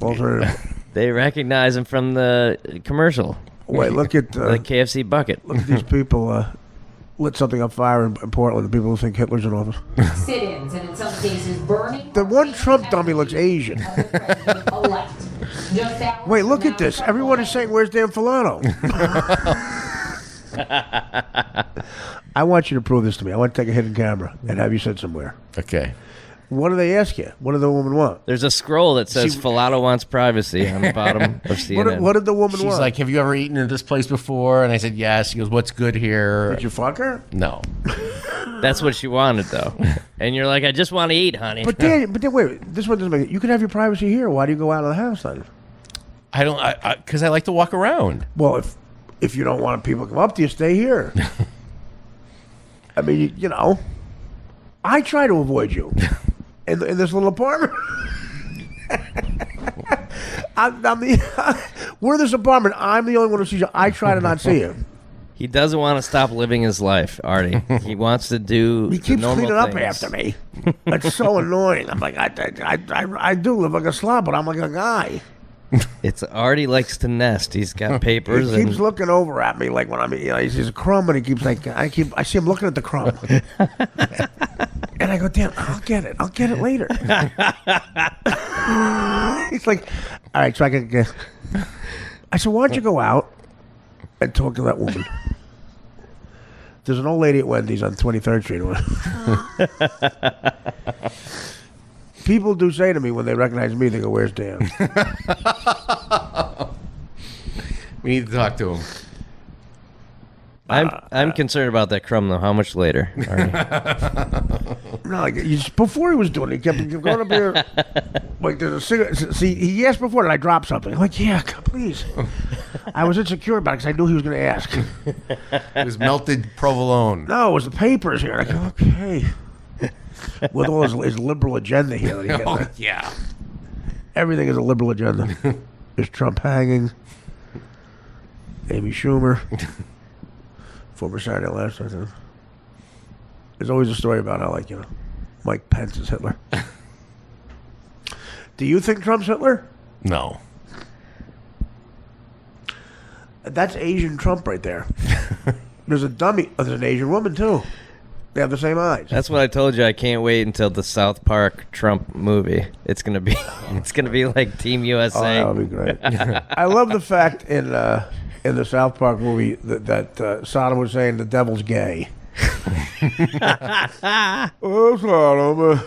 They recognize him from the commercial. Wait, look at The KFC bucket. look at these people lit something on fire in Portland. The people who think Hitler's in office. Sit-ins and in some cases burning. The one Trump dummy looks Asian. Wait, look at this. Everyone is saying, "Where's Dan Filano?" I want you to prove this to me. I want to take a hidden camera and have you sit somewhere. Okay. What do they ask you? What do the woman want? There's a scroll that says Filato wants privacy on the bottom of CNN. What did the woman want? She's like, "Have you ever eaten at this place before?" And I said, "Yes." She goes, "What's good here?" Did you fuck her? No. That's what she wanted, though. And you're like, I just want to eat, honey. But then wait. This one doesn't make it. You can have your privacy here. Why do you go out of the house then? I don't, because I like to walk around. Well, if you don't want people to come up to you, stay here. I mean, I try to avoid you in this little apartment. We're in this apartment. I'm the only one who sees you. I try to not see you. He doesn't want to stop living his life, Artie. He wants to do He the keeps normal cleaning up things. after me. It's so annoying. I'm like, I do live like a slob, but I'm like a guy. It's Artie likes to nest. He's got papers. He keeps and looking over at me like when I'm, he sees a crumb and he keeps like, I see him looking at the crumb. And I go, damn, I'll get it later. He's like, all right, so I can get. I said, why don't you go out and talk to that woman? There's an old lady at Wendy's on 23rd Street. People do say to me when they recognize me, they go, "Where's Dan?" We need to talk to him. I'm concerned about that crumb though. How much later? No, like before he was doing it, he kept going up here. Like there's a cigarette. See, he asked before, did I drop something? I'm like, yeah, please. I was insecure about it because I knew he was going to ask. It was melted provolone. No, it was the papers here. I go, okay. With all his liberal agenda here. That he gets, Oh, yeah. everything is a liberal agenda. There's Trump hanging. Amy Schumer. Former Saturday Night Live. There's always a story about how, like, Mike Pence is Hitler. Do you think Trump's Hitler? No. That's Asian Trump right there. There's a dummy. Oh, there's an Asian woman, too. They have the same eyes. That's what I told you. I can't wait until the South Park Trump movie. It's gonna be like Team USA. Oh, that would be great. I love the fact in the South Park movie that Sodom was saying the devil's gay. Oh, Sodom.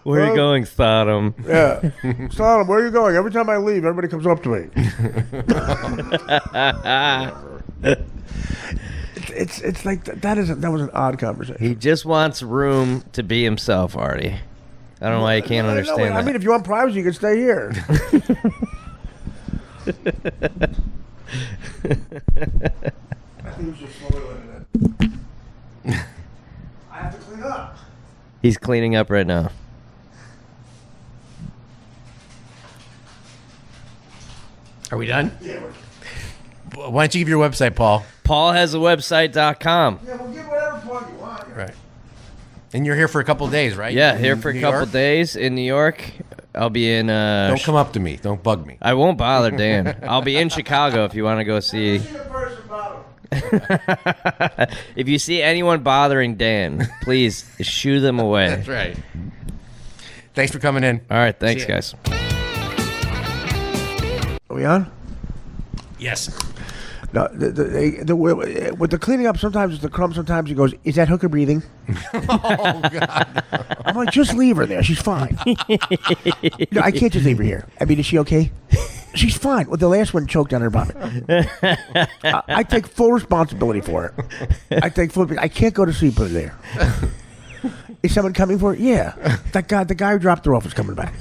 Where are you going, Sodom? Yeah. Sodom, where are you going? Every time I leave, everybody comes up to me. It's like that was an odd conversation. He just wants room to be himself, Artie. I don't know why you can't understand that. I mean, if you want privacy, you can stay here. I have to clean up. He's cleaning up right now. Are we done? Yeah. Why don't you give your website, Paul? Paul has a website.com. Yeah, we'll give whatever plug you want. Right. And you're here for a couple of days, right? Yeah, here for a New couple York? days in New York. I'll be in. Don't come up to me. Don't bug me. I won't bother Dan. I'll be in Chicago if you want to go see. If you see anyone bothering Dan, please shoo them away. That's right. Thanks for coming in. All right, thanks, See ya. guys. Are we on? Yes. No, with the cleaning up, sometimes it's the crumb. Sometimes he goes, "Is that hooker breathing?" Oh, God. I'm like, just leave her there. She's fine. No, I can't just leave her here. I mean, is she okay? She's fine. Well, the last one choked on her vomit. I take full responsibility for it. I can't go to sleep with her there. Is someone coming for it? Yeah. The guy who dropped her off is coming back.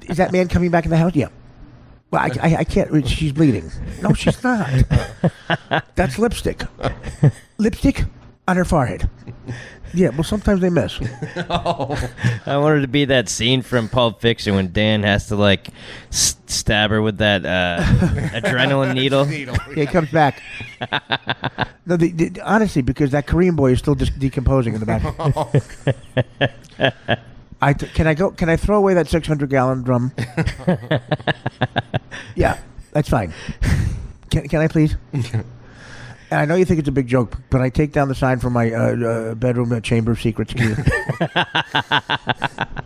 Is that man coming back in the house? Yeah. Well, I can't. She's bleeding. No, she's not. That's lipstick. Lipstick on her forehead. Yeah, well, sometimes they miss. I wanted to be that scene from Pulp Fiction when Dan has to, like, stab her with that adrenaline needle. Yeah, he comes back. No, honestly, because that Korean boy is still just decomposing in the back. Can I throw away that 600-gallon drum? Yeah, that's fine. Can I please? And I know you think it's a big joke, but I take down the sign from my bedroom chamber of secrets.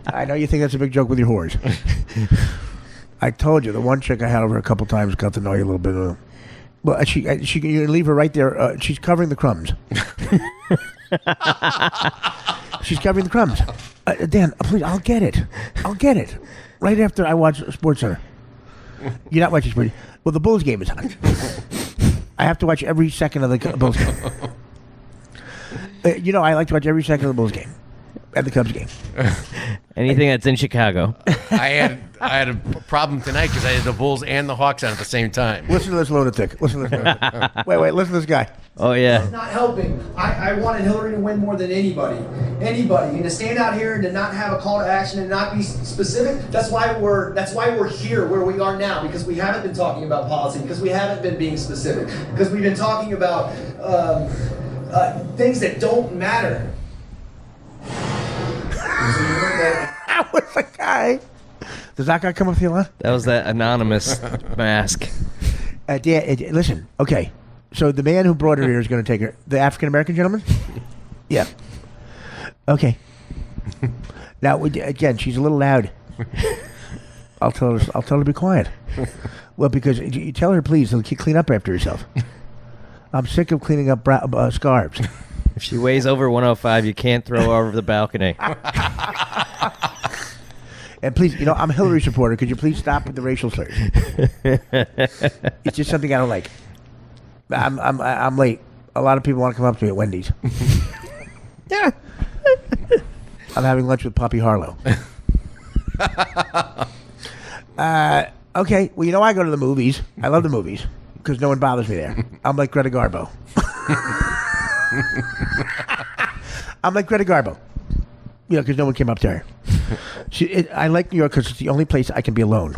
I know you think that's a big joke with your whores. I told you, the one chick I had over a couple times got to know you a little bit. Well, you leave her right there. She's covering the crumbs. She's covering the crumbs. Dan, please, I'll get it. Right after I watch SportsCenter. You're not watching Sports. Well, the Bulls game is on. I have to watch every second of the Bulls game. I like to watch every second of the Bulls game and the Cubs game. Anything that's in Chicago. I had a problem tonight because I had the Bulls and the Hawks on at the same time. Listen to this lunatic. Wait, listen to this guy. Oh, yeah. It's not helping. I wanted Hillary to win more than anybody. And to stand out here and to not have a call to action and not be specific, that's why we're here where we are now, because we haven't been talking about policy, because we haven't been being specific, because we've been talking about things that don't matter. That was the guy. Does that guy come up with you a lot? That was that anonymous mask. Listen, okay. So the man who brought her here is going to take her. The African-American gentleman? Yeah. Okay. Now, again, she's a little loud. I'll tell her to be quiet. Well, because you tell her, please, to clean up after herself. I'm sick of cleaning up scarves. If she weighs over 105, you can't throw her over the balcony. And please, I'm a Hillary supporter. Could you please stop with the racial slurs? It's just something I don't like. I'm late. A lot of people want to come up to me at Wendy's. Yeah. I'm having lunch with Poppy Harlow. Okay. Well, I go to the movies. I love the movies because no one bothers me there. I'm like Greta Garbo. I'm like Greta Garbo. Because no one came up to her. I like New York because it's the only place I can be alone.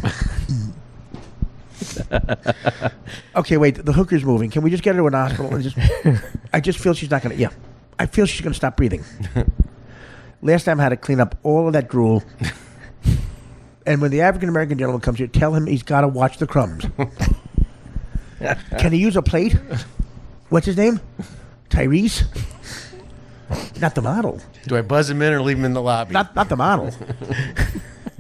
Okay, wait. The hooker's moving. Can we just get her to an hospital? And I just feel she's not going to... Yeah. I feel she's going to stop breathing. Last time I had to clean up all of that drool. And when the African-American gentleman comes here, tell him he's got to watch the crumbs. Can he use a plate? What's his name? Tyrese? Not the model. Do I buzz him in or leave him in the lobby? Not the model.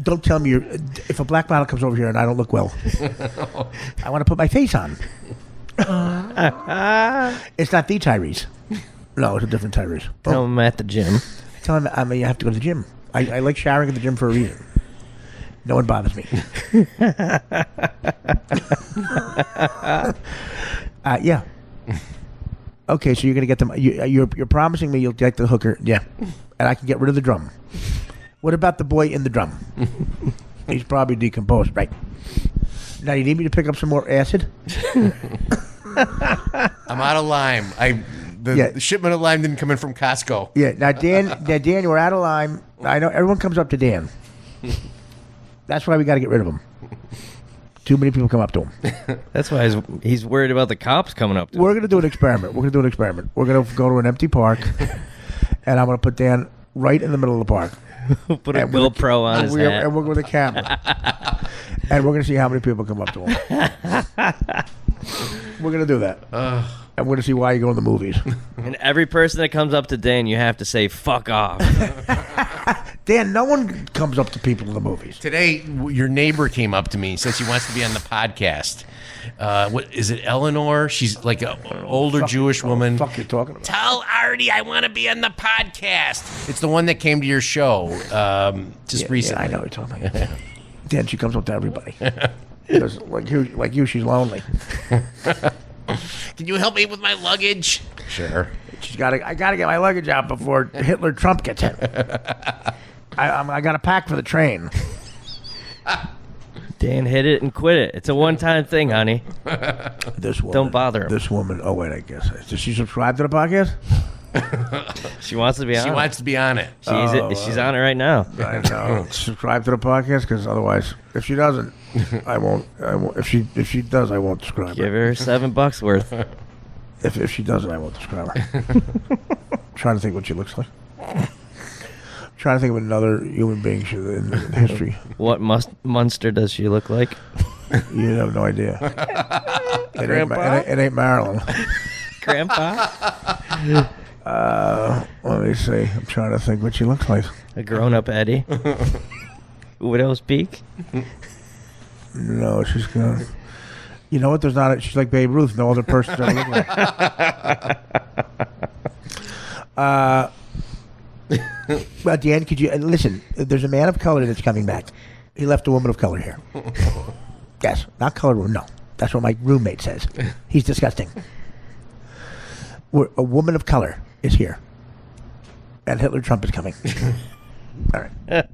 Don't tell me if a black model comes over here and I don't look well. I want to put my face on. It's not the Tyrese. No, it's a different Tyrese. Tell him at the gym. Tell him I have to go to the gym. I like showering at the gym for a reason. No one bothers me. Yeah. Okay, so you're gonna get them. You're promising me you'll get the hooker, yeah, and I can get rid of the drum. What about the boy in the drum? He's probably decomposed, right? Now you need me to pick up some more acid? I'm out of lime. The shipment of lime didn't come in from Costco. Yeah. Now Dan, you're out of lime. I know everyone comes up to Dan. That's why we got to get rid of him. Too many people come up to him. That's why he's worried about the cops coming up to him. We're going to do an experiment. We're going to go to an empty park, and I'm going to put Dan right in the middle of the park. Put a GoPro on his hat. And we're with a camera. And we're going to see how many people come up to him. We're going to do that. And we're going to see why you go in the movies. And every person that comes up to Dan, you have to say, fuck off. Dan, no one comes up to people in the movies. Today, your neighbor came up to me and said she wants to be on the podcast. What is it, Eleanor? She's like an older Jewish woman. What the fuck you talking about? Tell Artie I want to be on the podcast. It's the one that came to your show just recently. Yeah, I know what you're talking about. Dan, she comes up to everybody. Because like you, she's lonely. Can you help me with my luggage? Sure. I gotta get my luggage out before Hitler Trump gets in. I got to pack for the train. Dan hit it and quit it. It's a one-time thing, honey. This woman, don't bother him. This woman. Oh wait, I guess. Does she subscribe to the podcast? She wants to be on. She wants to be on it. She's on it right now. I know. Subscribe to the podcast because otherwise, if she doesn't, I won't. If she does, I won't subscribe. Give her $7 worth. If she doesn't, I won't subscribe her. I'm trying to think what she looks like. Trying to think of another human being in history. What monster does she look like? You have no idea. Grandpa? It ain't Marilyn. Grandpa? Let me see. I'm trying to think what she looks like. A grown-up Eddie? Widow's Peak? No, she's gone. You know what? There's not. She's like Babe Ruth. No other person's ever looked like. Well, Dan, could you listen? There's a man of color that's coming back. He left a woman of color here. Yes, not colored woman. No, that's what my roommate says. He's disgusting. A woman of color is here, and Hitler Trump is coming. All right.